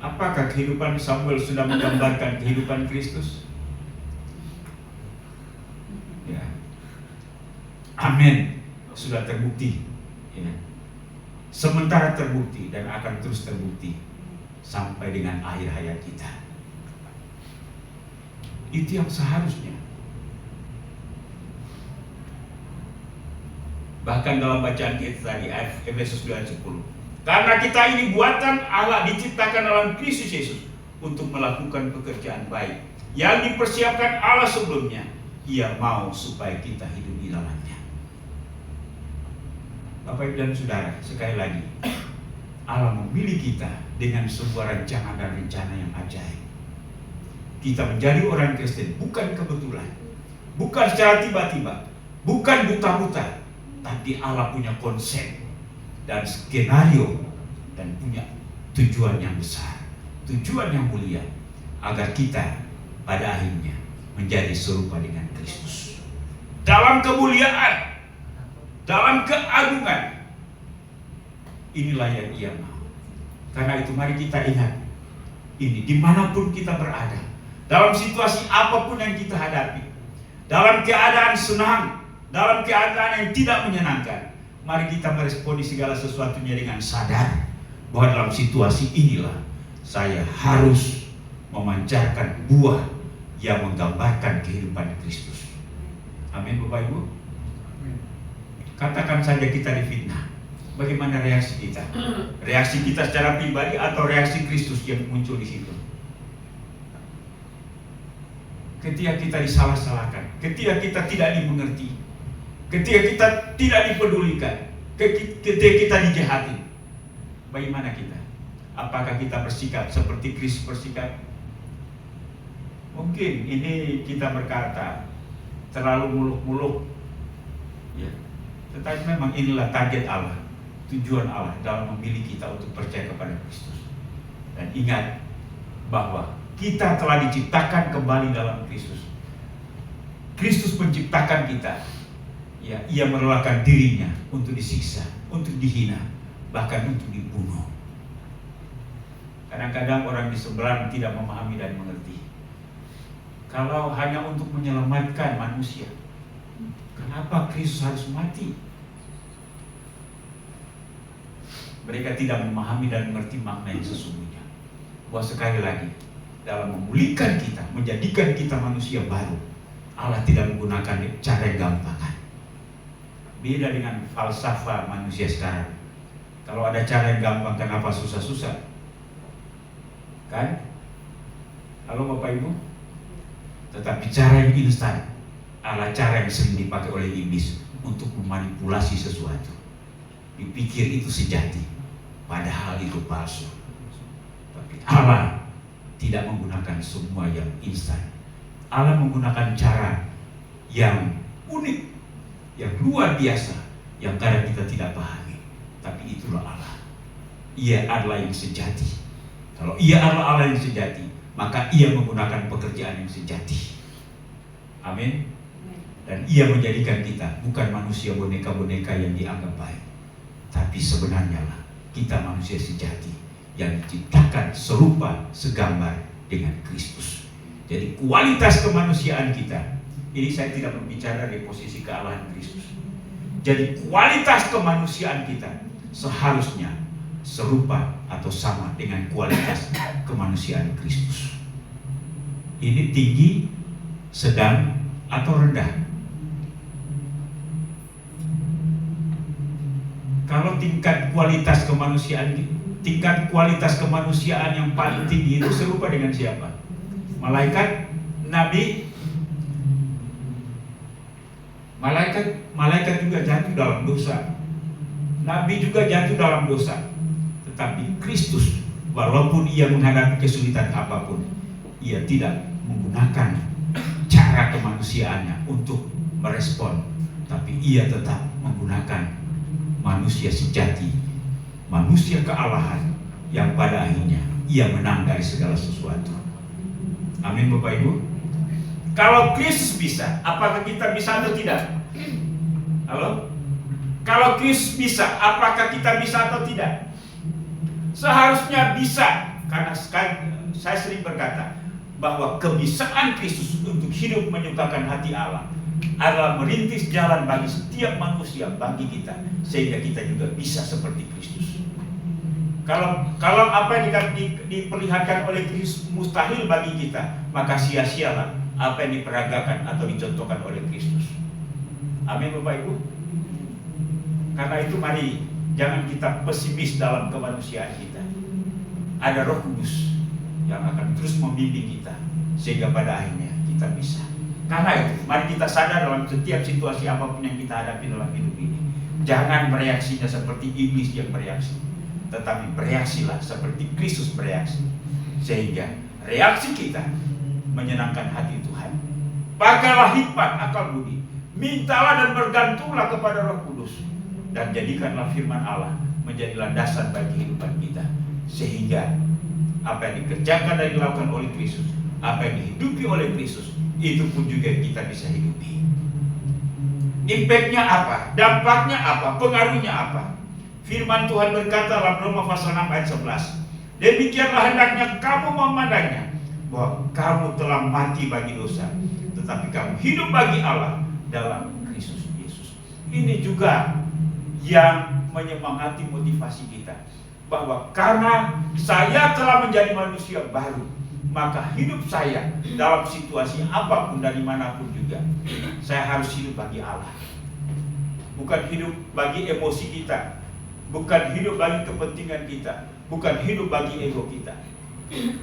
apakah kehidupan Samuel sudah menggambarkan kehidupan Kristus? Ya, amin, sudah terbukti. Ya. Sementara terbukti dan akan terus terbukti sampai dengan akhir hayat kita. Itu yang seharusnya. Bahkan dalam bacaan kita tadi, Efesus 2 ayat 10. Karena kita ini buatan Allah, diciptakan dalam Kristus Yesus untuk melakukan pekerjaan baik yang dipersiapkan Allah sebelumnya. Ia mau supaya kita hidup di dalamnya. Bapak Ibu dan Saudara, sekali lagi, Allah memilih kita dengan sebuah rancangan dan rencana yang ajaib. Kita menjadi orang Kristen bukan kebetulan, bukan secara tiba-tiba, bukan buta-buta, Tapi Allah punya konsep dan skenario dan punya tujuan yang besar, tujuan yang mulia, agar kita pada akhirnya menjadi serupa dengan Kristus dalam kemuliaan, dalam keagungan. Inilah yang Ia mau. Karena itu mari kita ingat ini, dimanapun kita berada, dalam situasi apapun yang kita hadapi, dalam keadaan senang, dalam keadaan yang tidak menyenangkan, mari kita meresponi segala sesuatunya dengan sadar bahwa dalam situasi inilah saya harus memancarkan buah yang menggambarkan kehidupan Kristus. Amin Bapak Ibu. Katakan saja kita difitnah, bagaimana reaksi kita? Reaksi kita secara pribadi atau reaksi Kristus yang muncul di situ? Ketika kita disalah-salahkan, ketika kita tidak dimengerti, ketika kita tidak dipedulikan, ketika kita dijahati, bagaimana kita? Apakah kita bersikap seperti Kristus bersikap? Mungkin ini kita berkata terlalu muluk-muluk, ya. Tetapi memang inilah target Allah, tujuan Allah dalam memilih kita untuk percaya kepada Kristus. Dan ingat bahwa kita telah diciptakan kembali dalam Kristus. Kristus menciptakan kita. Ya, Ia merelakan dirinya untuk disiksa, untuk dihina, bahkan untuk dibunuh. Kadang-kadang orang di seberang tidak memahami dan mengerti. Kalau hanya untuk menyelamatkan manusia, kenapa Kristus harus mati? Mereka tidak memahami dan mengerti makna yang sesungguhnya. Bahwa sekali lagi, dalam memulihkan kita, menjadikan kita manusia baru, Allah tidak menggunakan cara yang gampangan. Beda dengan falsafah manusia sekarang. Kalau ada cara yang gampang, kenapa susah-susah? Kan? Halo Bapak Ibu? Tetapi cara yang instan adalah cara yang sering dipakai oleh iblis untuk memanipulasi sesuatu. Dipikir itu sejati, padahal itu palsu. Tapi Allah tidak menggunakan semua yang instan. Allah menggunakan cara yang unik, yang luar biasa, yang kadang kita tidak pahami. Tapi itulah Allah. Ia adalah yang sejati. Kalau Ia adalah Allah yang sejati, maka Ia menggunakan pekerjaan yang sejati. Amin. Dan Ia menjadikan kita bukan manusia boneka-boneka yang dianggap baik, tapi sebenarnya lah kita manusia sejati yang diciptakan serupa segambar dengan Kristus. Jadi kualitas kemanusiaan kita, ini saya tidak berbicara dari posisi kealahan Kristus. Jadi kualitas kemanusiaan kita seharusnya serupa atau sama dengan kualitas kemanusiaan Kristus. Ini tinggi, sedang, atau rendah? Kalau tingkat kualitas kemanusiaan yang paling tinggi itu serupa dengan siapa? Malaikat, nabi. Malaikat juga jatuh dalam dosa. Nabi juga jatuh dalam dosa. Tetapi Kristus, walaupun Ia menghadapi kesulitan apapun, Ia tidak menggunakan cara kemanusiaannya untuk merespon, tapi Ia tetap menggunakan manusia sejati, manusia kealahan yang pada akhirnya Ia menang dari segala sesuatu. Amin Bapak Ibu. Kalau Kristus bisa, apakah kita bisa atau tidak? Halo? Kalau Kristus bisa, apakah kita bisa atau tidak? Seharusnya bisa, karena saya sering berkata bahwa kebisaan Kristus untuk hidup menyukakan hati Allah adalah merintis jalan bagi setiap manusia, bagi kita, sehingga kita juga bisa seperti Kristus. Kalau apa yang diperlihatkan oleh Kristus mustahil bagi kita, maka sia-sialah apa yang diperagakan atau dicontohkan oleh Kristus. Amin Bapak Ibu. Karena itu mari jangan kita pesimis dalam kemanusiaan kita. Ada Roh Kudus yang akan terus membimbing kita sehingga pada akhirnya kita bisa. Karena itu mari kita sadar dalam setiap situasi apapun yang kita hadapi dalam hidup ini, jangan bereaksinya seperti iblis yang bereaksi, tetapi bereaksilah seperti Kristus bereaksi, sehingga reaksi kita menyenangkan hati Tuhan. Pakailah hikmat akal budi, Mintalah dan bergantunglah kepada Roh Kudus. Dan jadikanlah firman Allah menjadi landasan bagi kehidupan kita. Sehingga apa yang dikerjakan dan dilakukan oleh Kristus, apa yang dihidupi oleh Kristus, itu pun juga kita bisa hidupi. Impactnya apa? Dampaknya apa? Pengaruhnya apa? Firman Tuhan berkata dalam Roma pasal 6 ayat 11, demikianlah hendaknya kamu memandangnya, bahwa kamu telah mati bagi dosa, tetapi kamu hidup bagi Allah dalam Kristus Yesus. Ini juga yang menyemangati motivasi kita, bahwa karena saya telah menjadi manusia baru, maka hidup saya dalam situasi apapun dan dimanapun juga, saya harus hidup bagi Allah. Bukan hidup bagi emosi kita, bukan hidup bagi kepentingan kita, bukan hidup bagi ego kita.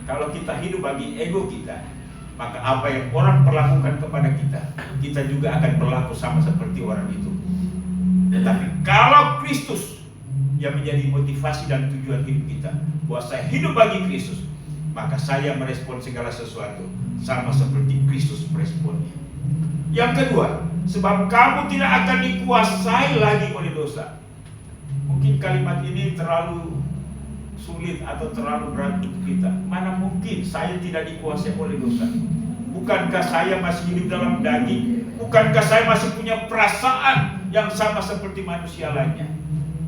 Kalau kita hidup bagi ego kita, maka apa yang orang perlakukan kepada kita, kita juga akan berlaku sama seperti orang itu. Tetapi kalau Kristus yang menjadi motivasi dan tujuan hidup kita, bahwa saya hidup bagi Kristus, maka saya merespon segala sesuatu sama seperti Kristus meresponnya. Yang kedua, sebab kamu tidak akan dikuasai lagi oleh dosa. Mungkin kalimat ini terlalu sulit atau terlalu berat untuk kita. Mana mungkin saya tidak dikuasai oleh dosa? Bukankah saya masih hidup dalam daging? Bukankah saya masih punya perasaan yang sama seperti manusia lainnya?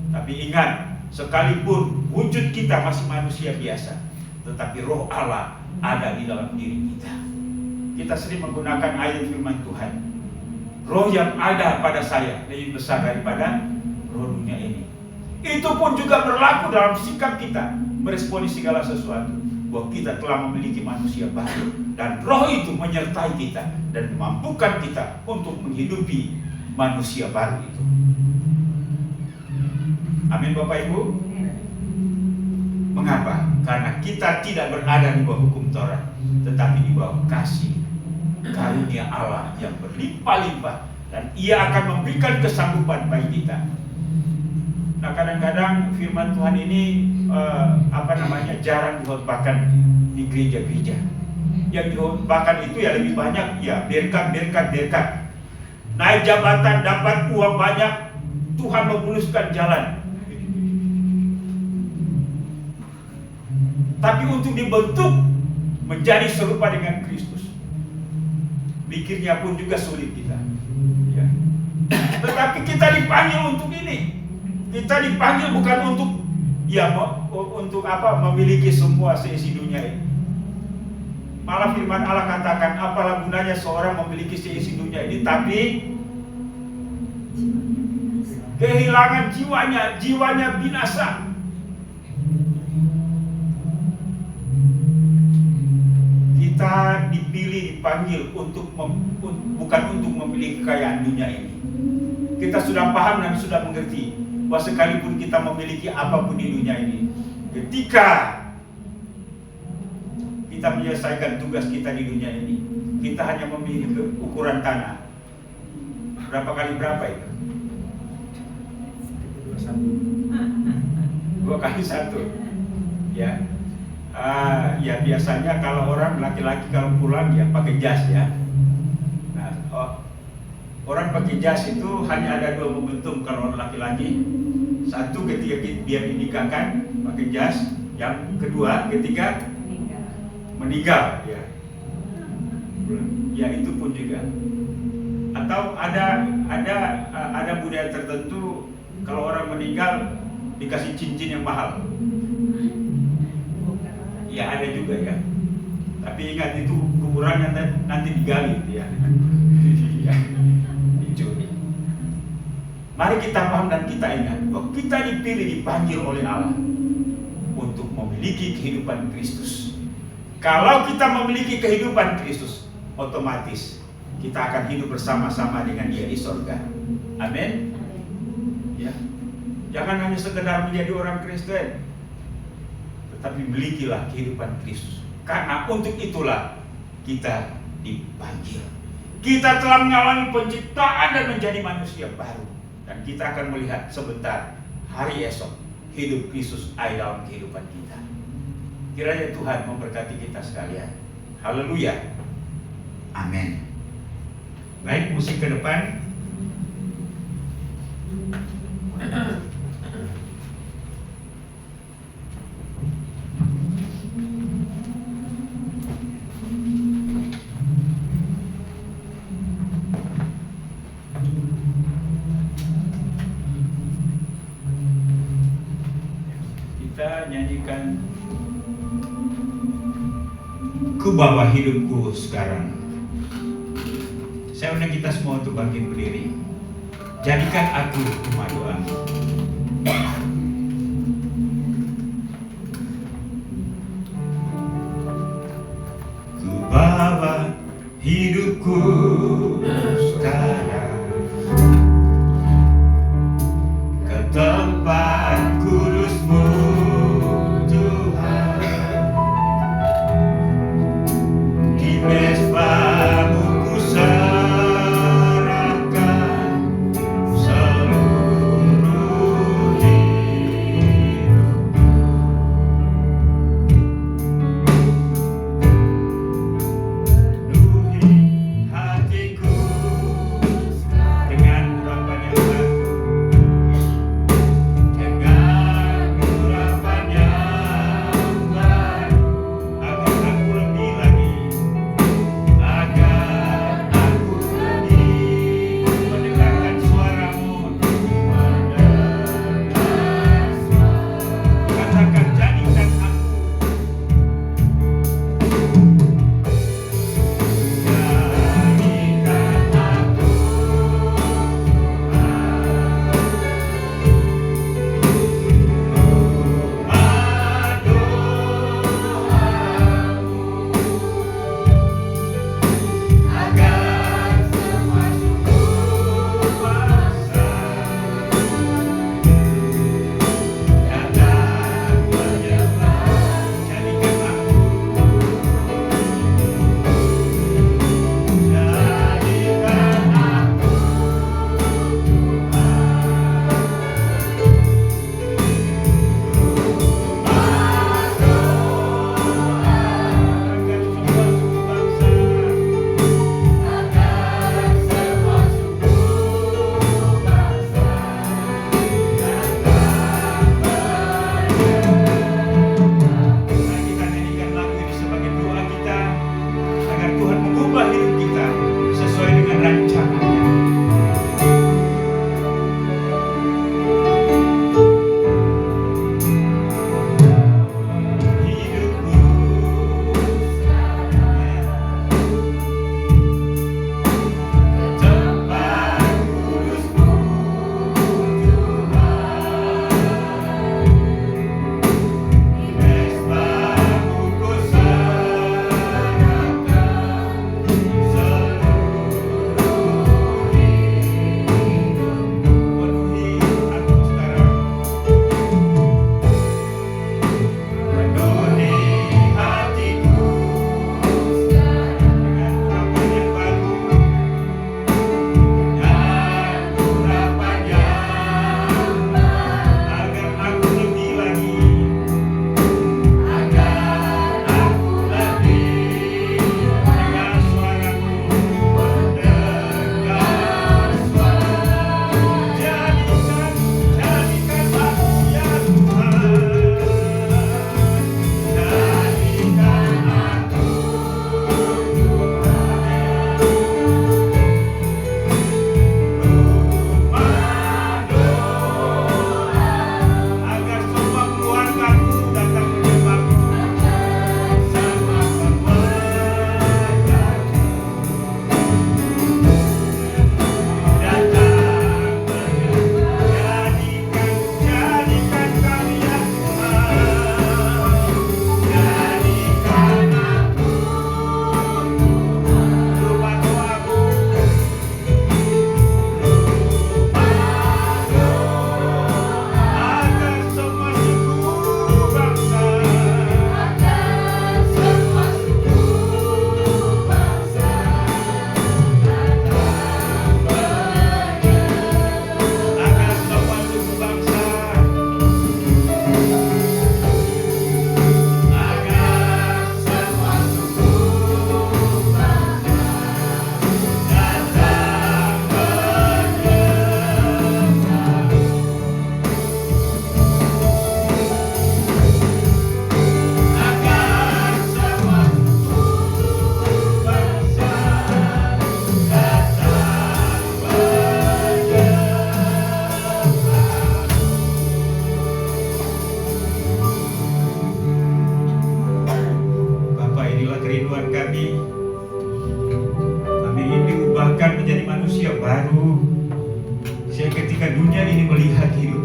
Tapi ingat, sekalipun wujud kita masih manusia biasa, tetapi roh Allah ada di dalam diri kita. Kita sering menggunakan ayat firman Tuhan, roh yang ada pada saya lebih besar daripada roh dunia ini. Itu pun juga berlaku dalam sikap kita meresponi segala sesuatu, bahwa kita telah memiliki manusia baru, dan roh itu menyertai kita dan memampukan kita untuk menghidupi manusia baru itu. Amin Bapak Ibu. Mengapa? Karena kita tidak berada di bawah hukum Taurat, tetapi di bawah kasih karunia Allah yang berlimpah-limpah, dan Ia akan memberikan kesanggupan bagi kita. Nah, kadang-kadang firman Tuhan ini jarang dihotbahkan di gereja-gereja. Yang dihotbahkan itu ya lebih banyak ya berkat. Naik jabatan, dapat uang banyak, Tuhan memuluskan jalan. Tapi untuk dibentuk menjadi serupa dengan Kristus, pikirnya pun juga sulit kita. Ya. Tetapi kita dipanggil untuk ini. Kita dipanggil bukan untuk memiliki semua seisi dunia ini. Malah firman Allah katakan, apalah gunanya seorang memiliki seisi dunia ini, tapi kehilangan jiwanya binasa. Kita dipanggil bukan untuk memiliki kekayaan dunia ini. Kita sudah paham dan sudah mengerti bahwa sekalipun kita memiliki apapun di dunia ini, ketika kita menyelesaikan tugas kita di dunia ini, kita hanya memiliki ukuran tanah. Berapa kali berapa itu? 2 kali 1. Ya. Ya biasanya kalau orang laki-laki kalau pulang ya pakai jas ya. Nah, orang pakai jas itu hanya ada 2 momentum kalau orang laki-laki. Satu ketika dia dinikahkan pakai jas, yang kedua ketika meninggal ya. Ya itu pun juga. Atau ada budaya tertentu kalau orang meninggal dikasih cincin yang mahal. Ya ada juga ya. Tapi ingat itu kuburannya nanti digali ya. Dicuri. Mari kita paham dan kita ingat bahwa kita dipilih, dipanggil oleh Allah untuk memiliki kehidupan Kristus. Kalau kita memiliki kehidupan Kristus, otomatis kita akan hidup bersama-sama dengan Dia di surga. Amin. Ya. Jangan hanya sekedar menjadi orang Kristen, tetapi milikilah kehidupan Kristus. Karena untuk itulah kita dipanggil. Kita telah mengalami penciptaan dan menjadi manusia baru. Dan kita akan melihat sebentar hari esok hidup Kristus ada dalam kehidupan kita. Kiranya Tuhan memberkati kita sekalian. Haleluya. Amin. Baik, musik ke depan. nyanyikan Ku bawa hidupku sekarang. Saya undang kita semua untuk bangkit berdiri. Jadikan aku rumah doa. Ku bawa hidupku sekarang ke tempat kudus-Mu, Tuhan. Di mezbah-Mu ku serahkan seluruh hidupku. Penuhi hatiku dengan urapan yang baru, dengan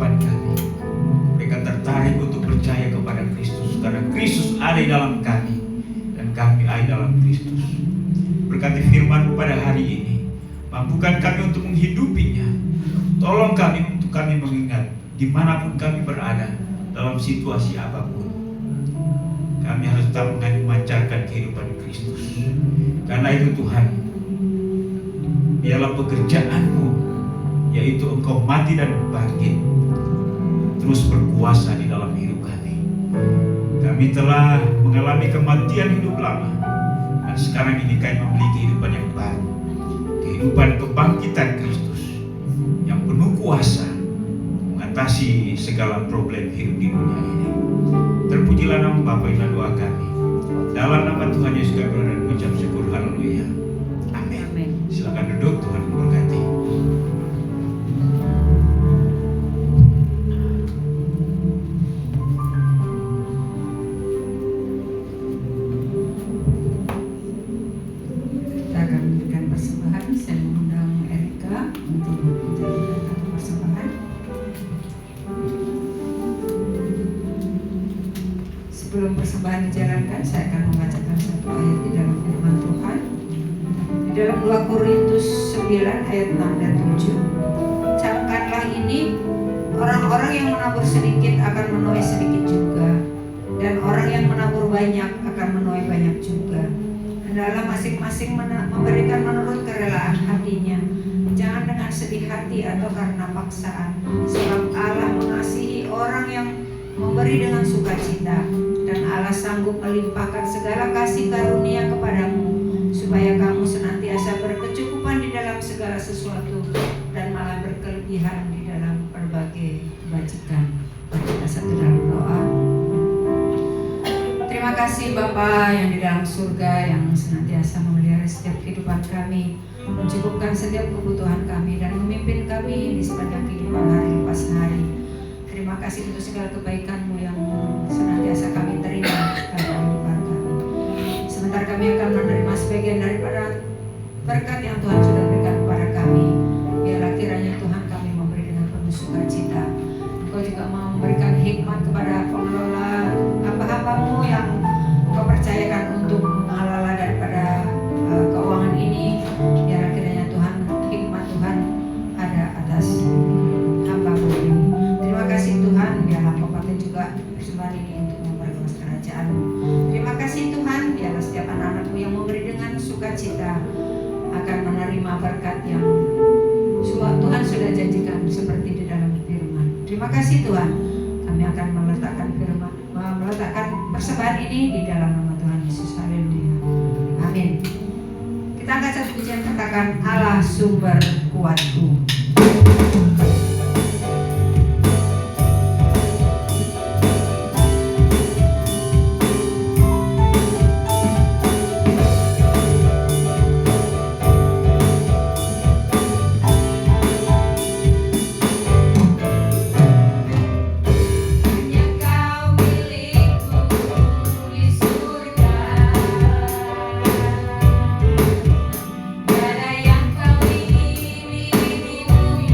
kehidupan kami. Mereka tertarik untuk percaya kepada Kristus karena Kristus ada di dalam kami dan kami ada di dalam Kristus. Berkati firman-Mu pada hari ini, mampukan kami untuk menghidupinya. Tolong kami untuk kami mengingat dimanapun kami berada, dalam situasi apapun, kami harus tetap memancarkan kehidupan Kristus. Karena itu Tuhan, biarlah pekerjaan-Mu, yaitu Engkau mati dan bangkit, terus berkuasa di dalam hidup kami. Kami telah mengalami kematian hidup lama, dan sekarang ini kami memiliki kehidupan yang baru, kehidupan kebangkitan Kristus yang penuh kuasa mengatasi segala problem hidup di dunia ini. Terpujilah nama Bapa, inilah doa kami. Dalam nama Tuhan Yesus kami berdoa dan mengucap syukur. Haleluya. Amin. Silakan duduk, Tuhan memberkati. Kita akan memberikan persembahan. Saya mengundang Erika untuk menjalankan satu persembahan. Sebelum persembahan dijalankan, saya akan membacakan satu ayat di dalam firman Tuhan. Di dalam 2 Korintus 9 ayat 6 dan 7. Camkanlah ini, orang-orang yang menabur sedikit akan menuai sedikit juga, dan orang yang menabur banyak akan menuai banyak juga. Hendaklah masing-masing memberikan menurut kerelaan hatinya, jangan dengan sedih hati atau karena paksaan, sebab Allah mengasihi orang yang memberi dengan sukacita, dan Allah sanggup melimpahkan segala kasih karunia kepadamu, supaya kamu senantiasa berkecukupan di dalam segala sesuatu dan malah berkelebihan di dalam berbagai kebajikan. Kita satu dalam doa. Terima kasih Bapa yang di dalam surga, yang senantiasa memelihara setiap kehidupan kami, mencukupkan setiap kebutuhan kami, dan memimpin kami di sepanjang kehidupan hari lepas hari. Terima kasih untuk segala kebaikan-Mu yang senantiasa kami terima dalam kehidupan kami. Sebentar kami akan menerima sebagian daripada berkat yang Tuhan sudah berikan kepada kami. Biarlah kiranya Tuhan kami memberi dengan penuh sukacita. Engkau juga mau memberikan hikmat kepada pengelola hamba-hamba-Mu yang Engkau percayakan untuk mengelola daripada keuangan ini. Biarlah kiranya Tuhan, hikmat Tuhan ada atas hamba-Mu ini. Terima kasih Tuhan, biarlah Engkau pakai juga persembahan ini untuk memperluas kerajaan-Mu. Terima kasih Tuhan, biarlah setiap anak-anak-Mu yang memberi dengan sukacita akan menerima berkat yang Tuhan sudah janjikan seperti di dalam firman. Terima kasih Tuhan, kami akan meletakkan persembahan ini di dalam nama Tuhan Yesus. Haleluya. Amin. Kita angkat satu pujian, katakan Allah sumber kuatku. Tiada yang kau ingini di bumi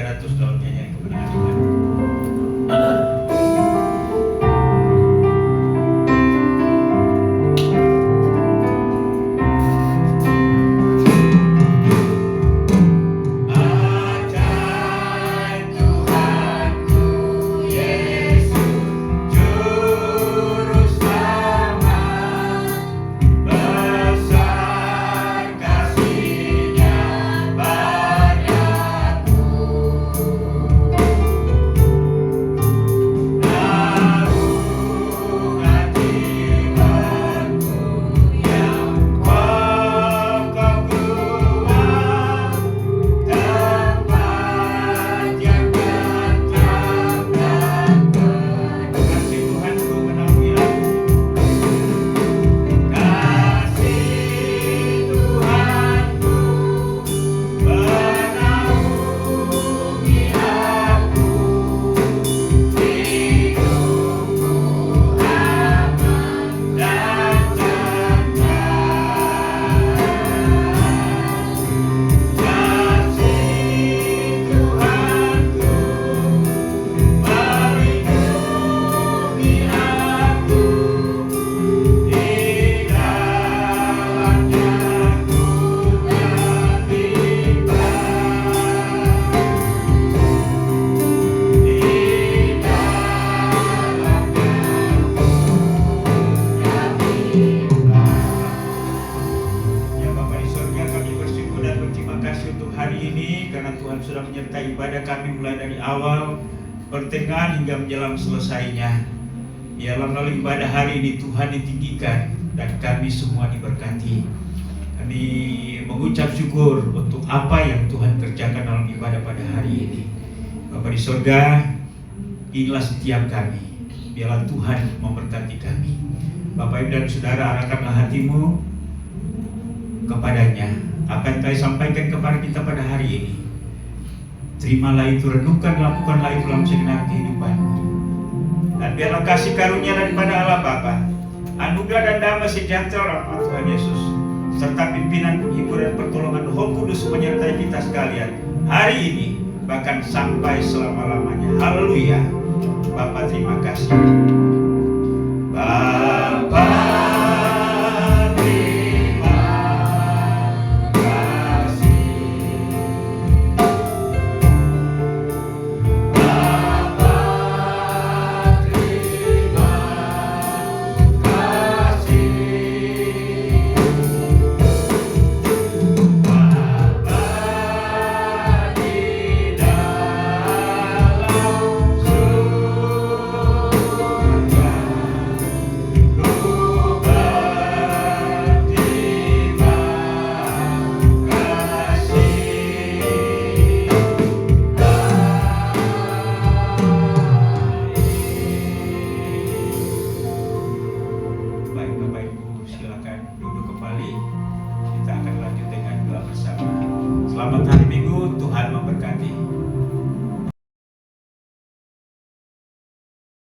300 dalam nyanyian kebenaran Tuhan. Pertengahan hingga menjelang selesainya. Biarlah melalui ibadah hari ini Tuhan ditinggikan dan kami semua diberkati. Kami mengucap syukur untuk apa yang Tuhan kerjakan dalam ibadah pada hari ini. Bapa di surga, inilah setiap kami. Biarlah Tuhan memberkati kami. Bapak Ibu dan Saudara, arahkanlah hatimu kepadanya. Apa yang saya sampaikan kepada kita pada hari ini, terimalah itu, renungkan, lakukanlah itu dalam segenap kehidupanmu. Dan biarlah kasih karunia daripada Allah Bapa, anugerah dan damai sejahtera rahmat Tuhan Yesus, serta pimpinan, penghiburan, pertolongan Roh Kudus menyertai kita sekalian hari ini, bahkan sampai selama-lamanya. Haleluya. Bapa, terima kasih. Bapa, selamat